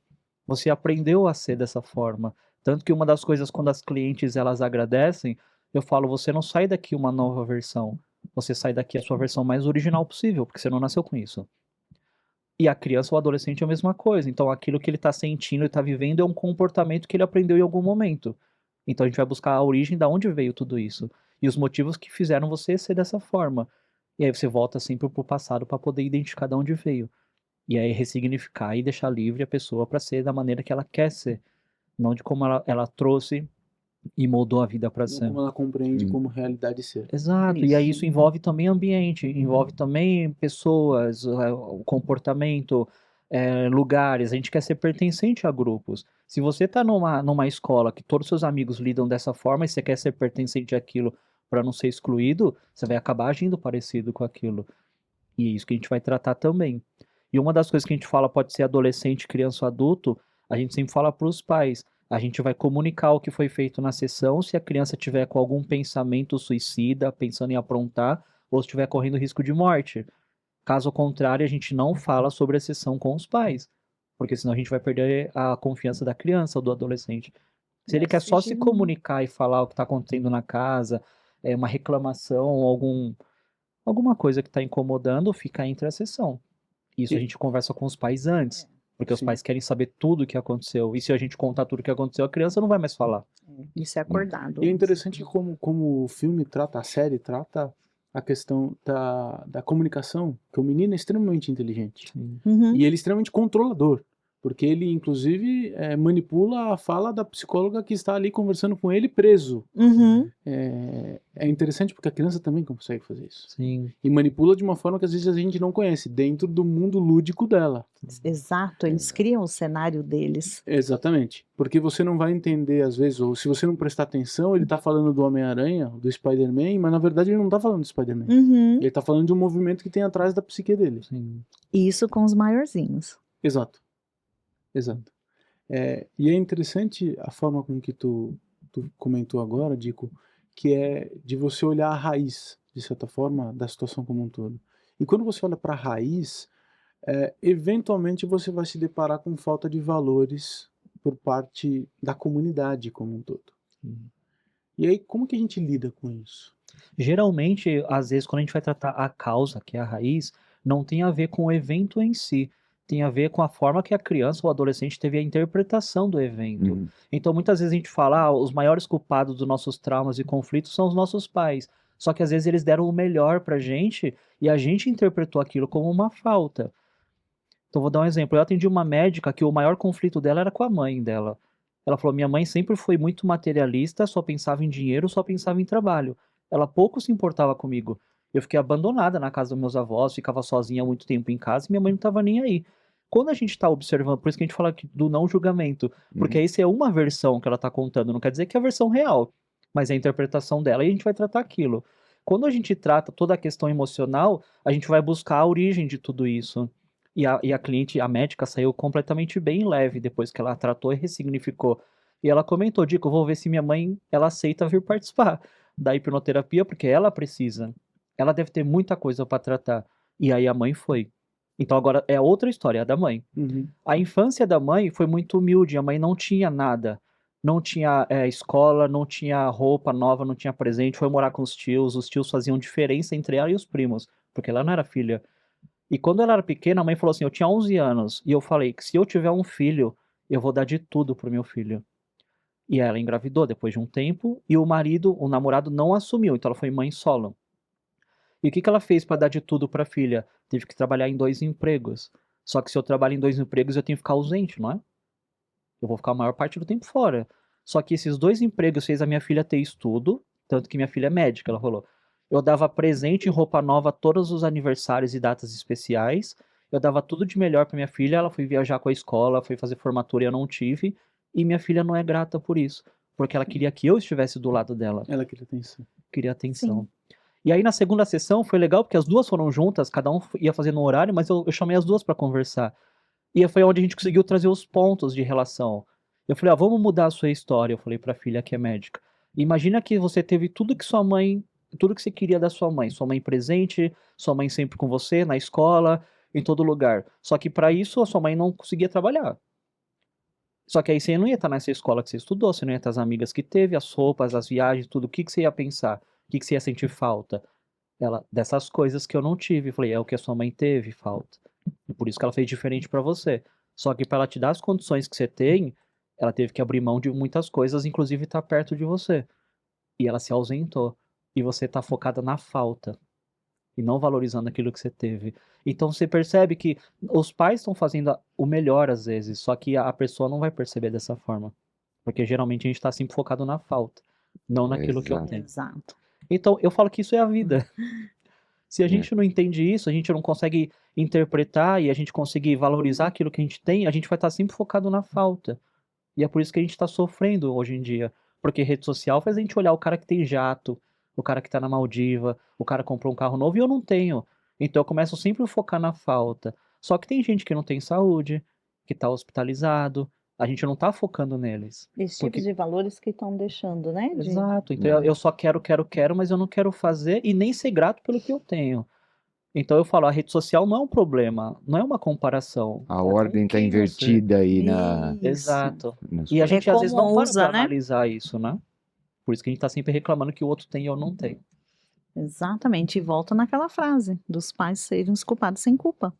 Você aprendeu a ser dessa forma. Tanto que uma das coisas, quando as clientes elas agradecem, eu falo, você não sai daqui uma nova versão. Você sai daqui a sua versão mais original possível, porque você não nasceu com isso. E a criança ou adolescente é a mesma coisa. Então, aquilo que ele está sentindo e está vivendo é um comportamento que ele aprendeu em algum momento. Então, a gente vai buscar a origem de onde veio tudo isso. E os motivos que fizeram você ser dessa forma. E aí você volta sempre pro passado para poder identificar de onde veio. E aí ressignificar e deixar livre a pessoa para ser da maneira que ela quer ser. Não de como ela trouxe e moldou a vida para Não ser. como ela compreende como realidade ser. Exato, e aí Isso. isso envolve também ambiente, envolve também pessoas, o comportamento, lugares. A gente quer ser pertencente a grupos. Se você está numa escola que todos os seus amigos lidam dessa forma e você quer ser pertencente àquilo para não ser excluído, você vai acabar agindo parecido com aquilo. E é isso que a gente vai tratar também. E uma das coisas que a gente fala pode ser adolescente, criança ou adulto, a gente sempre fala para os pais. A gente vai comunicar o que foi feito na sessão se a criança tiver com algum pensamento suicida, pensando em aprontar, ou se estiver correndo risco de morte. Caso contrário, a gente não fala sobre a sessão com os pais, porque senão a gente vai perder a confiança da criança ou do adolescente. Se ele quer só se comunicar e falar o que está acontecendo na casa, uma reclamação, alguma coisa que está incomodando, fica entre a sessão. Isso a gente conversa com os pais antes. Porque os pais querem saber tudo o que aconteceu. E se a gente contar tudo o que aconteceu, a criança não vai mais falar. Isso é acordado. E é interessante como o filme trata, a série trata a questão da comunicação, que o menino é extremamente inteligente. Uhum. E ele é extremamente controlador. Porque ele, inclusive, manipula a fala da psicóloga que está ali conversando com ele preso. Uhum. É interessante porque a criança também consegue fazer isso. Sim. E manipula de uma forma que às vezes a gente não conhece, dentro do mundo lúdico dela. Exato, eles criam o cenário deles. Exatamente. Porque você não vai entender, às vezes, ou se você não prestar atenção, ele tá falando do Homem-Aranha, do Spider-Man, mas na verdade ele não tá falando do Spider-Man. Uhum. Ele tá falando de um movimento que tem atrás da psique dele. Sim. Isso com os maiorzinhos. Exato. Exato. E é interessante a forma com que tu comentou agora, Dico, que é de você olhar a raiz, de certa forma, da situação como um todo. E quando você olha para a raiz, eventualmente você vai se deparar com falta de valores por parte da comunidade como um todo. E aí, como que a gente lida com isso? Geralmente, às vezes, quando a gente vai tratar a causa, que é a raiz, não tem a ver com o evento em si. Tem a ver com a forma que a criança ou adolescente teve a interpretação do evento. Então, muitas vezes a gente fala, os maiores culpados dos nossos traumas e conflitos são os nossos pais. Só que às vezes eles deram o melhor pra gente e a gente interpretou aquilo como uma falta. Então, vou dar um exemplo. Eu atendi uma médica que o maior conflito dela era com a mãe dela. Ela falou, minha mãe sempre foi muito materialista, só pensava em dinheiro, só pensava em trabalho. Ela pouco se importava comigo. Eu fiquei abandonada na casa dos meus avós, ficava sozinha há muito tempo em casa e minha mãe não estava nem aí. Quando a gente está observando, por isso que a gente fala do não julgamento, porque essa é uma versão que ela está contando, não quer dizer que é a versão real, mas é a interpretação dela e a gente vai tratar aquilo. Quando a gente trata toda a questão emocional, a gente vai buscar a origem de tudo isso. E a cliente, a médica, saiu completamente bem leve depois que ela tratou e ressignificou. E ela comentou, Dico, eu vou ver se minha mãe, ela aceita vir participar da hipnoterapia, porque ela precisa. Ela deve ter muita coisa para tratar. E aí a mãe foi. Então agora é outra história, a da mãe. A infância da mãe foi muito humilde, a mãe não tinha nada. Não tinha escola, não tinha roupa nova, não tinha presente, foi morar com os tios faziam diferença entre ela e os primos, porque ela não era filha. E quando ela era pequena, a mãe falou assim, eu tinha 11 anos, e eu falei que se eu tiver um filho, eu vou dar de tudo pro meu filho. E ela engravidou depois de um tempo, e o marido, o namorado, não assumiu, então ela foi mãe solo. E o que ela fez para dar de tudo para a filha? Teve que trabalhar em 2 empregos. Só que se eu trabalho em 2 empregos, eu tenho que ficar ausente, não é? Eu vou ficar a maior parte do tempo fora. Só que esses 2 empregos fez a minha filha ter estudo, tanto que minha filha é médica, ela falou. Eu dava presente e roupa nova a todos os aniversários e datas especiais. Eu dava tudo de melhor para minha filha, ela foi viajar com a escola, foi fazer formatura e eu não tive. E minha filha não é grata por isso, porque ela queria que eu estivesse do lado dela. Ela queria atenção. Queria atenção. Sim. E aí na segunda sessão foi legal porque as duas foram juntas, cada um ia fazendo um horário, mas eu chamei as duas para conversar. E foi onde a gente conseguiu trazer os pontos de relação. Eu falei, vamos mudar a sua história, eu falei pra filha que é médica. Imagina que você teve tudo que você queria da sua mãe presente, sua mãe sempre com você, na escola, em todo lugar. Só que para isso a sua mãe não conseguia trabalhar. Só que aí você não ia estar nessa escola que você estudou, você não ia ter as amigas que teve, as roupas, as viagens, tudo. O que você ia pensar? O que você ia sentir falta? Ela, dessas coisas que eu não tive. Eu falei, é o que a sua mãe teve falta. E por isso que ela fez diferente pra você. Só que para ela te dar as condições que você tem, ela teve que abrir mão de muitas coisas, inclusive estar perto de você. E ela se ausentou. E você tá focada na falta. E não valorizando aquilo que você teve. Então você percebe que os pais estão fazendo o melhor às vezes, só que a pessoa não vai perceber dessa forma. Porque geralmente a gente está sempre focado na falta, não naquilo que eu Exato. tenho. Exato. Então eu falo que isso é a vida. Se a gente não entende isso, a gente não consegue interpretar e a gente conseguir valorizar aquilo que a gente tem, a gente vai estar sempre focado na falta. E é por isso que a gente está sofrendo hoje em dia. Porque rede social faz a gente olhar o cara que tem jato, o cara que tá na Maldiva, o cara comprou um carro novo e eu não tenho. Então eu começo sempre a focar na falta. Só que tem gente que não tem saúde, que tá hospitalizado, a gente não tá focando neles. Esse Porque- tipo de valores que estão deixando, né? de- Exato. Então eu só quero, mas eu não quero fazer e nem ser grato pelo que eu tenho. Então eu falo, a rede social não é um problema, não é uma comparação. A É com ordem tá quem você- invertida aí na... Isso. Exato. nas E a coisas. gente às vezes como não para usa, pra né? analisar isso, né? Por isso que a gente tá sempre reclamando que o outro tem e eu não tenho. Exatamente, e volta naquela frase dos pais serem os culpados sem culpa.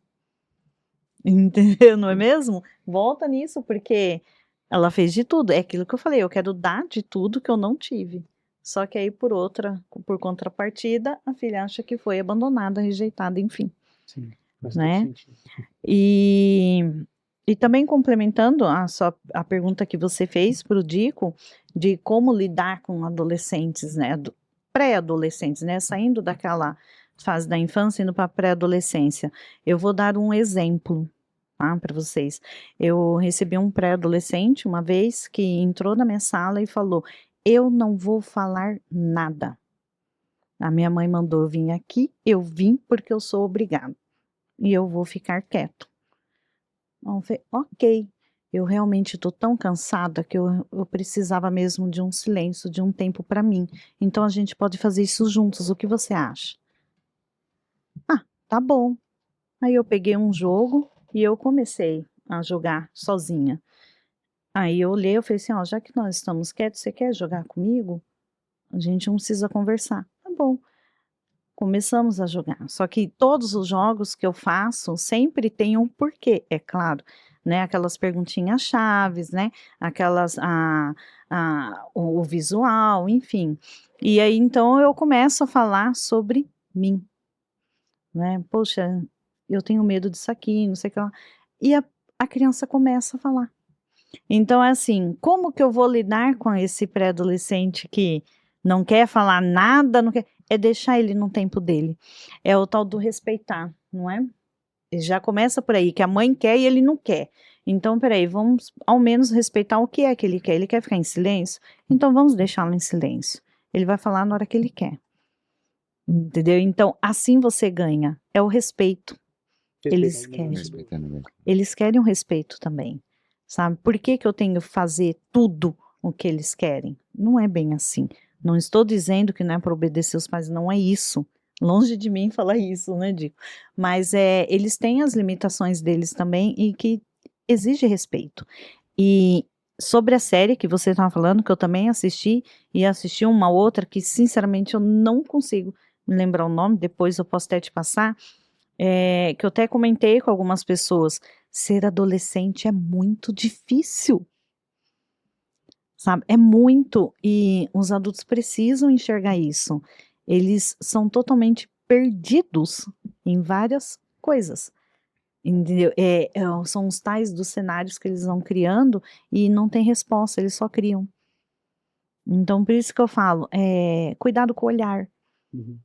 Entendeu? Não é mesmo? Volta nisso, porque ela fez de tudo. É aquilo que eu falei, eu quero dar de tudo que eu não tive. Só que aí, por contrapartida, a filha acha que foi abandonada, rejeitada, enfim. Sim, faz Né? todo sentido. E também complementando a pergunta que você fez para o Dico, de como lidar com adolescentes, né? Pré-adolescentes, né? Saindo daquela fase da infância, indo para a pré-adolescência. Eu vou dar um exemplo, tá, para vocês. Eu recebi um pré-adolescente uma vez que entrou na minha sala e falou: eu não vou falar nada. A minha mãe mandou eu vir aqui, eu vim porque eu sou obrigado. E eu vou ficar quieto. Então, eu falei, ok, eu realmente estou tão cansada que eu precisava mesmo de um silêncio, de um tempo para mim. Então a gente pode fazer isso juntos, o que você acha? Ah, tá bom. Aí eu peguei um jogo e eu comecei a jogar sozinha. Aí eu olhei, eu falei assim, ó, já que nós estamos quietos, você quer jogar comigo? A gente não precisa conversar. Tá bom. Começamos a jogar. Só que todos os jogos que eu faço sempre tem um porquê, é claro, né? Aquelas perguntinhas chaves, né? Aquelas, o visual, enfim. E aí então eu começo a falar sobre mim, né? Poxa, eu tenho medo disso aqui, não sei o que lá. E a criança começa a falar. Então é assim, como que eu vou lidar com esse pré-adolescente que não quer falar nada, não quer... É deixar ele no tempo dele. É o tal do respeitar, não é? Já começa por aí, que a mãe quer e ele não quer. Então, peraí, vamos ao menos respeitar o que é que ele quer. Ele quer ficar em silêncio? Então vamos deixá-lo em silêncio. Ele vai falar na hora que ele quer. Entendeu? Então, assim você ganha. É o respeito. Eles querem. Respeitando mesmo. Eles querem o respeito também. Sabe? Por que que eu tenho que fazer tudo o que eles querem? Não é bem assim. Não estou dizendo que não é para obedecer os pais, não é isso. Longe de mim falar isso, né, Dico? Mas eles têm as limitações deles também e que exige respeito. E sobre a série que você estava falando, que eu também assisti, e assisti uma outra que, sinceramente, eu não consigo me lembrar o nome, depois eu posso até te passar, que eu até comentei com algumas pessoas, ser adolescente é muito difícil. Sabe? É muito, e os adultos precisam enxergar isso. Eles são totalmente perdidos em várias coisas. Entendeu? São os tais dos cenários que eles vão criando e não tem resposta, eles só criam. Então, por isso que eu falo, cuidado com o olhar. Uhum.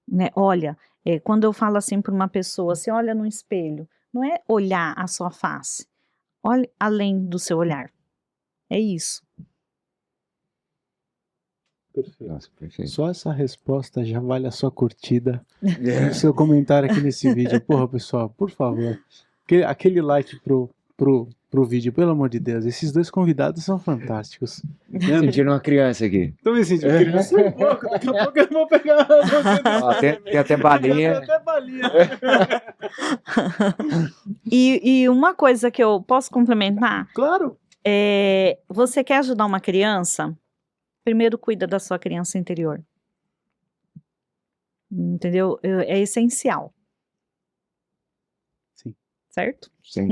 Né? Olha, quando eu falo assim para uma pessoa, você olha no espelho, não é olhar a sua face, olhe além do seu olhar. É isso. Perfeito. Nossa, perfeito. Só essa resposta já vale a sua curtida e o seu comentário aqui nesse vídeo. Porra, pessoal, por favor, aquele like pro vídeo, pelo amor de Deus. Esses dois convidados são fantásticos. Sentindo uma criança aqui. Tô me sentindo criança um pouco, daqui a pouco eu vou pegar Ó, tem até balinha. Tem até balinha. E uma coisa que eu posso complementar, Claro. Você quer ajudar uma criança? Primeiro cuida da sua criança interior. Entendeu? É essencial. Sim. Certo? Sim.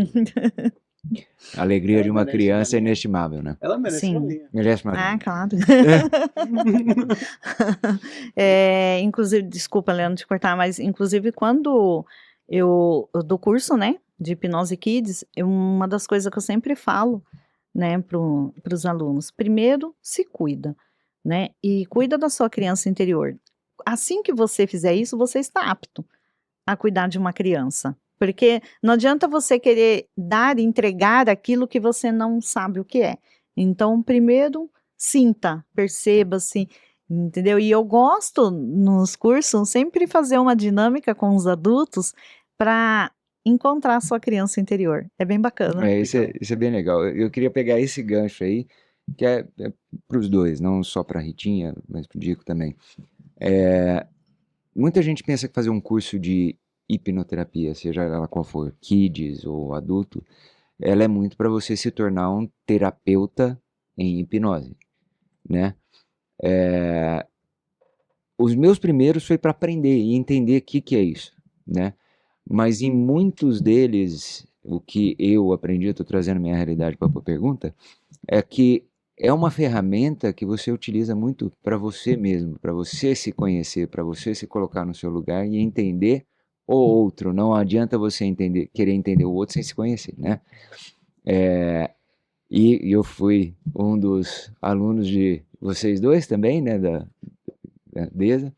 A alegria Ela de uma merece criança é uma linha. inestimável, né? Ela merece Sim. uma linha. Merece uma Ah, linha. claro. Inclusive, desculpa, Leandro, te cortar, mas inclusive quando eu dou curso, né, de hipnose kids, uma das coisas que eu sempre falo, né, para os alunos, primeiro se cuida, né, e cuida da sua criança interior. Assim que você fizer isso, você está apto a cuidar de uma criança. Porque não adianta você querer dar, entregar aquilo que você não sabe o que é. Então, primeiro, sinta, perceba-se, entendeu? E eu gosto, nos cursos, sempre fazer uma dinâmica com os adultos para encontrar a sua criança interior. É bem bacana. Isso é bem legal. Eu queria pegar esse gancho aí, que é para os dois, não só para a Ritinha, mas para o Dico também. Muita gente pensa que fazer um curso de hipnoterapia, seja ela qual for, kids ou adulto, ela é muito para você se tornar um terapeuta em hipnose, né? Os meus primeiros foi para aprender e entender o que é isso, né? Mas em muitos deles, o que eu aprendi, eu estou trazendo minha realidade para a pergunta, é que é uma ferramenta que você utiliza muito para você mesmo, para você se conhecer, para você se colocar no seu lugar e entender o outro. Não adianta você querer entender o outro sem se conhecer, né? E eu fui um dos alunos de vocês dois também, né, da DESA.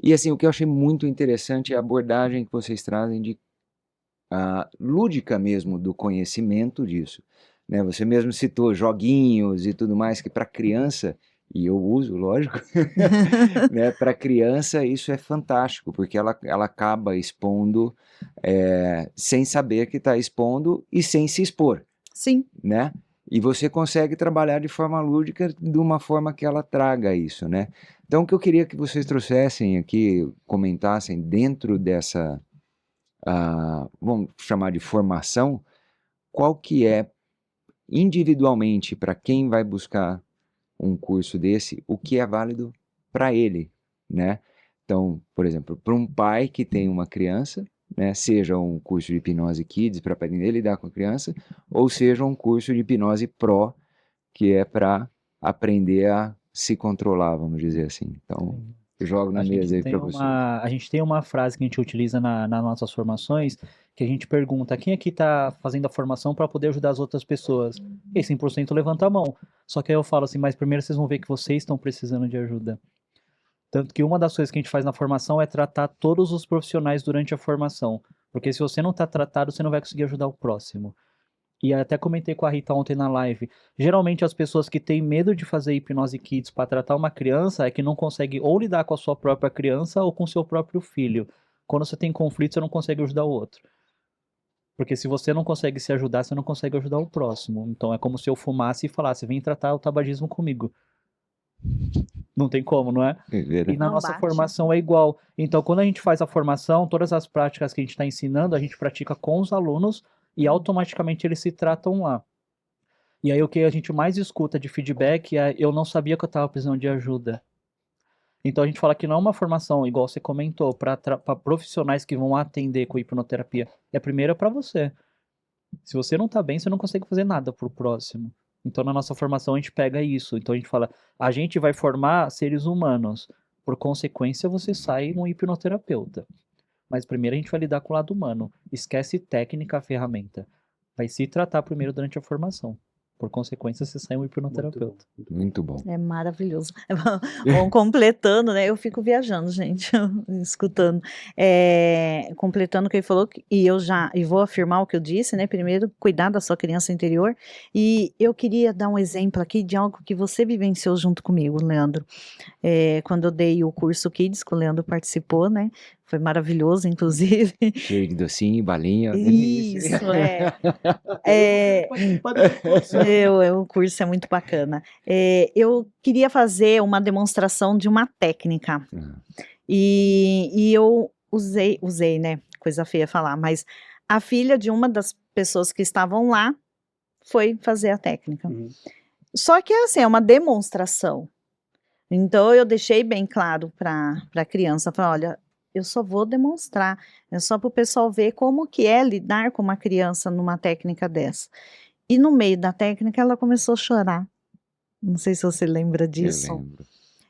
E assim, o que eu achei muito interessante é a abordagem que vocês trazem de lúdica mesmo do conhecimento disso, né? Você mesmo citou joguinhos e tudo mais que para criança, e eu uso, lógico, né? Para criança isso é fantástico, porque ela acaba expondo sem saber que está expondo e sem se expor. Sim. Né? E você consegue trabalhar de forma lúdica, de uma forma que ela traga isso, né? Então, o que eu queria que vocês trouxessem aqui, comentassem dentro dessa, vamos chamar de formação, qual que é, individualmente, para quem vai buscar um curso desse, o que é válido para ele, né? Então, por exemplo, para um pai que tem uma criança, né, seja um curso de hipnose kids para aprender a lidar com a criança, ou seja um curso de hipnose pro, que é para aprender a se controlar, vamos dizer assim. Então, eu jogo na mesa aí para vocês. A gente tem uma frase que a gente utiliza nas nossas formações, que a gente pergunta, quem aqui está fazendo a formação para poder ajudar as outras pessoas? E 100% levanta a mão. Só que aí eu falo assim, mas primeiro vocês vão ver que vocês estão precisando de ajuda. Tanto que uma das coisas que a gente faz na formação é tratar todos os profissionais durante a formação. Porque se você não está tratado, você não vai conseguir ajudar o próximo. E até comentei com a Rita ontem na live. Geralmente as pessoas que têm medo de fazer hipnose kids para tratar uma criança é que não consegue ou lidar com a sua própria criança ou com o seu próprio filho. Quando você tem conflito, você não consegue ajudar o outro. Porque se você não consegue se ajudar, você não consegue ajudar o próximo. Então é como se eu fumasse e falasse, vem tratar o tabagismo comigo. Não tem como, não é? E na nossa formação é igual. Então, quando a gente faz a formação, todas as práticas que a gente está ensinando, a gente pratica com os alunos e automaticamente eles se tratam lá. E aí o que a gente mais escuta de feedback é eu não sabia que eu estava precisando de ajuda. Então a gente fala que não é uma formação, igual você comentou, para profissionais que vão atender com hipnoterapia. É primeiro para você. Se você não está bem, você não consegue fazer nada pro próximo. Então, na nossa formação, a gente pega isso. Então, a gente fala, a gente vai formar seres humanos. Por consequência, você sai um hipnoterapeuta. Mas primeiro a gente vai lidar com o lado humano. Esquece técnica, ferramenta. Vai se tratar primeiro durante a formação. Por consequência, você sai um hipnoterapeuta. Muito bom. É maravilhoso. Bom, completando, né? Eu fico viajando, gente, escutando. Completando o que ele falou, e vou afirmar o que eu disse, né? Primeiro, cuidar da sua criança interior. E eu queria dar um exemplo aqui de algo que você vivenciou junto comigo, Leandro. Quando eu dei o curso Kids, que o Leandro participou, né? Foi maravilhoso, inclusive. Cheio de docinho, balinha. Isso, o curso é muito bacana. Eu queria fazer uma demonstração de uma técnica. E eu usei, né? Coisa feia falar, mas a filha de uma das pessoas que estavam lá foi fazer a técnica. Uhum. Só que assim, é uma demonstração. Então eu deixei bem claro para a criança, falei, olha, eu só vou demonstrar, é só para o pessoal ver como que é lidar com uma criança numa técnica dessa. E no meio da técnica ela começou a chorar. Não sei se você lembra Eu disso. lembro.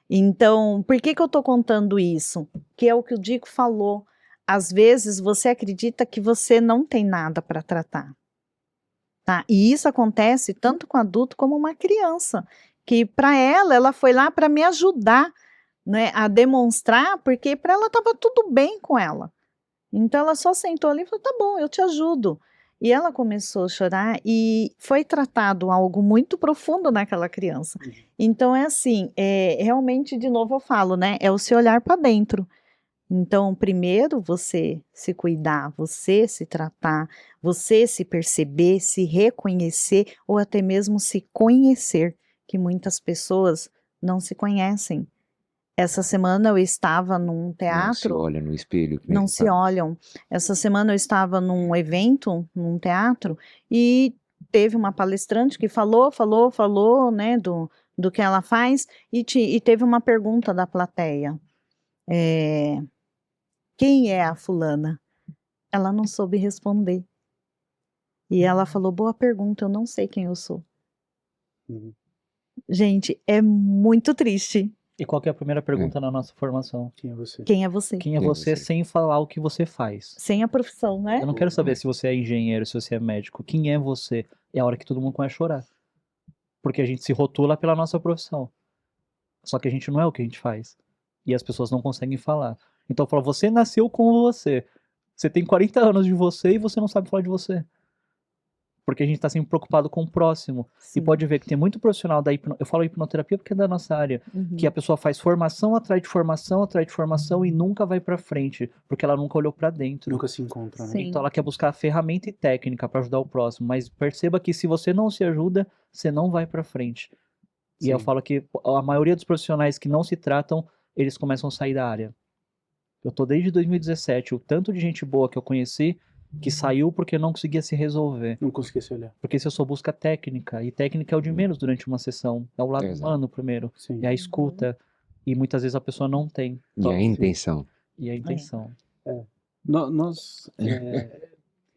Então, por que eu estou contando isso? Que é o que o Dico falou. Às vezes você acredita que você não tem nada para tratar. Tá? E isso acontece tanto com adulto como uma criança. Que para ela foi lá para me ajudar, né, a demonstrar, porque para ela estava tudo bem com ela. Então ela só sentou ali e falou, tá bom, eu te ajudo. E ela começou a chorar e foi tratado algo muito profundo naquela criança. Então é assim, realmente, de novo eu falo, né, é o se olhar para dentro. Então, primeiro você se cuidar, você se tratar, você se perceber, se reconhecer ou até mesmo se conhecer, que muitas pessoas não se conhecem. Essa semana eu estava num Não se teatro, olha no espelho. que nem não você se fala. olham. Essa semana eu estava num evento, num teatro, e teve uma palestrante que falou, né, do que ela faz, e teve uma pergunta da plateia. Quem é a fulana? Ela não soube responder. E ela falou, boa pergunta, eu não sei quem eu sou. Uhum. Gente, é muito triste. E qual que é a primeira pergunta na nossa formação? Quem é você? Quem é você? Quem é Quem é você você? sem falar o que você faz? Sem a profissão, né? Eu não quero saber se você é engenheiro, se você é médico. Quem é você? É a hora que todo mundo começa a chorar. Porque a gente se rotula pela nossa profissão. Só que a gente não é o que a gente faz. E as pessoas não conseguem falar. Então eu falo, você nasceu com você. Você tem 40 anos de você e você não sabe falar de você. Porque a gente está sempre preocupado com o próximo. Sim. E pode ver que tem muito profissional da eu falo hipnoterapia porque é da nossa área, que a pessoa faz formação atrás de formação e nunca vai para frente, porque ela nunca olhou para dentro. Nunca se encontra, né? Sim. Então ela quer buscar ferramenta e técnica para ajudar o próximo, mas perceba que se você não se ajuda, você não vai para frente. E eu Sim. falo que a maioria dos profissionais que não se tratam, eles começam a sair da área. Eu tô desde 2017, o tanto de gente boa que eu conheci que saiu porque não conseguia se resolver. Não consegui se olhar. Porque você só busca técnica, e técnica é o de menos durante uma sessão. É o lado Exato. humano primeiro, Sim. é a escuta, e muitas vezes a pessoa não tem. E Só a que- intenção. E a intenção.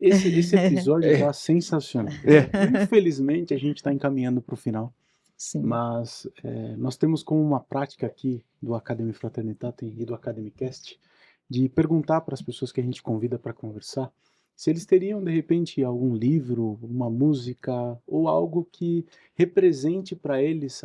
Esse episódio tá sensacional. Infelizmente, a gente está encaminhando para o final, Sim. mas nós temos como uma prática aqui do Academy Fraternitatem e do Academycast de perguntar para as pessoas que a gente convida para conversar se eles teriam, de repente, algum livro, uma música ou algo que represente para eles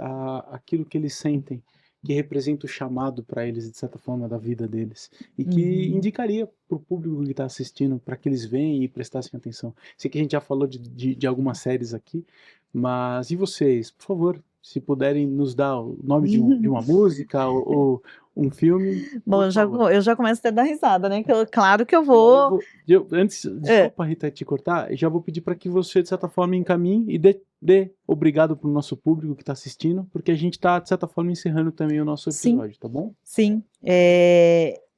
aquilo que eles sentem, que representa o chamado para eles, de certa forma, da vida deles, e que indicaria para o público que está assistindo, para que eles venham e prestassem atenção. Sei que a gente já falou de algumas séries aqui, mas e vocês, por favor, se puderem nos dar o nome de uma música ou um filme. Bom, por favor. eu já começo até a dar risada, né? Claro que eu vou. Desculpa, Rita, te cortar, eu já vou pedir para que você, de certa forma, encaminhe e dê obrigado para o nosso público que está assistindo, porque a gente está, de certa forma, encerrando também o nosso Sim. episódio, tá bom? Sim.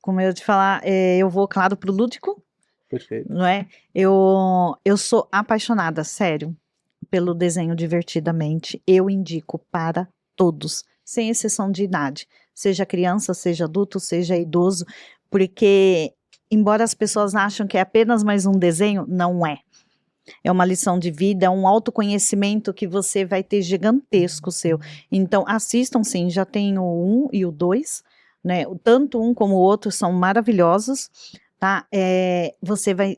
Como eu te falar, eu vou, claro, pro Lúdico, Perfeito. não é? Eu sou apaixonada, sério, pelo desenho Divertidamente. Eu indico para todos, sem exceção de idade. Seja criança, seja adulto, seja idoso, porque, embora as pessoas acham que é apenas mais um desenho, não é. É uma lição de vida, é um autoconhecimento que você vai ter gigantesco seu. Então, assistam sim, já tem o 1 e o 2, né? Tanto um como o outro são maravilhosos, tá? Você vai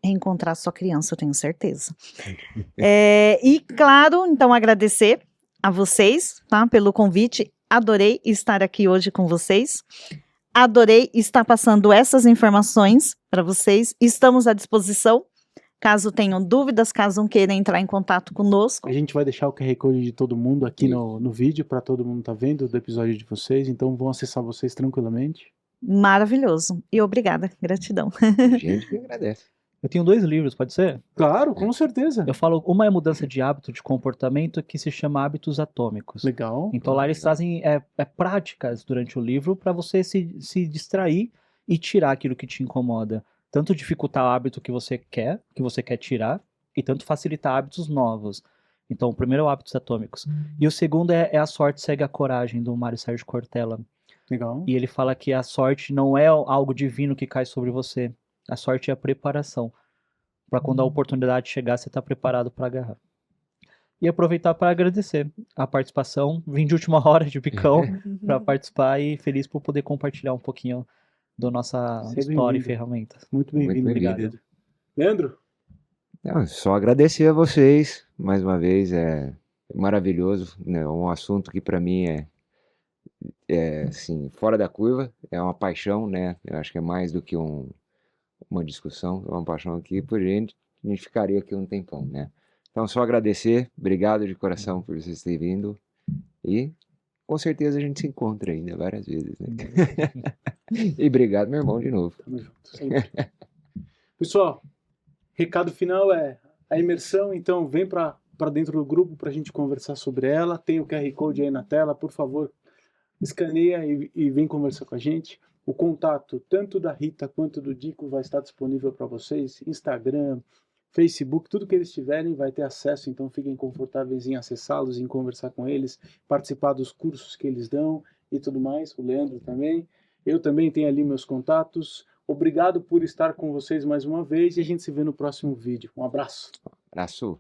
reencontrar sua criança, eu tenho certeza. E, claro, então, agradecer a vocês, tá? Pelo convite. Adorei estar aqui hoje com vocês. Adorei estar passando essas informações para vocês. Estamos à disposição. Caso tenham dúvidas, caso queiram entrar em contato conosco. A gente vai deixar o QR Code de todo mundo aqui no vídeo, para todo mundo estar vendo do episódio de vocês, então vão acessar vocês tranquilamente. Maravilhoso. E obrigada, gratidão. Gente que agradece. Eu tenho 2 livros, pode ser? Claro, com certeza. Eu falo, uma é mudança de hábito, de comportamento, que se chama Hábitos Atômicos. Legal. Então lá eles trazem práticas durante o livro para você se distrair e tirar aquilo que te incomoda. Tanto dificultar o hábito que você quer tirar, e tanto facilitar hábitos novos. Então, o primeiro é o Hábitos Atômicos. E o segundo é A Sorte Segue a Coragem, do Mário Sérgio Cortella. Legal. E ele fala que a sorte não é algo divino que cai sobre você. A sorte é a preparação. Para quando a oportunidade chegar, você está preparado para agarrar. E aproveitar para agradecer a participação. Vim de última hora de picão para participar e feliz por poder compartilhar um pouquinho da nossa história e ferramentas. Muito bem-vindo, bem-vindo. querido. Leandro? Não, só agradecer a vocês, mais uma vez, é maravilhoso, né? Um assunto que para mim é assim, fora da curva, é uma paixão, né? Eu acho que é mais do que uma discussão, é uma paixão aqui por gente, a gente ficaria aqui um tempão, né? Então, só agradecer, obrigado de coração por vocês terem vindo e com certeza a gente se encontra ainda várias vezes, né? E obrigado, meu irmão, de novo. Tamo junto, sempre. Pessoal, recado final é a imersão, então vem para dentro do grupo para a gente conversar sobre ela. Tem o QR Code aí na tela, por favor, escaneia e vem conversar com a gente. O contato, tanto da Rita quanto do Dico, vai estar disponível para vocês. Instagram, Facebook, tudo que eles tiverem vai ter acesso, então fiquem confortáveis em acessá-los, em conversar com eles, participar dos cursos que eles dão e tudo mais. O Leandro também. Eu também tenho ali meus contatos. Obrigado por estar com vocês mais uma vez e a gente se vê no próximo vídeo. Um abraço. Abraço.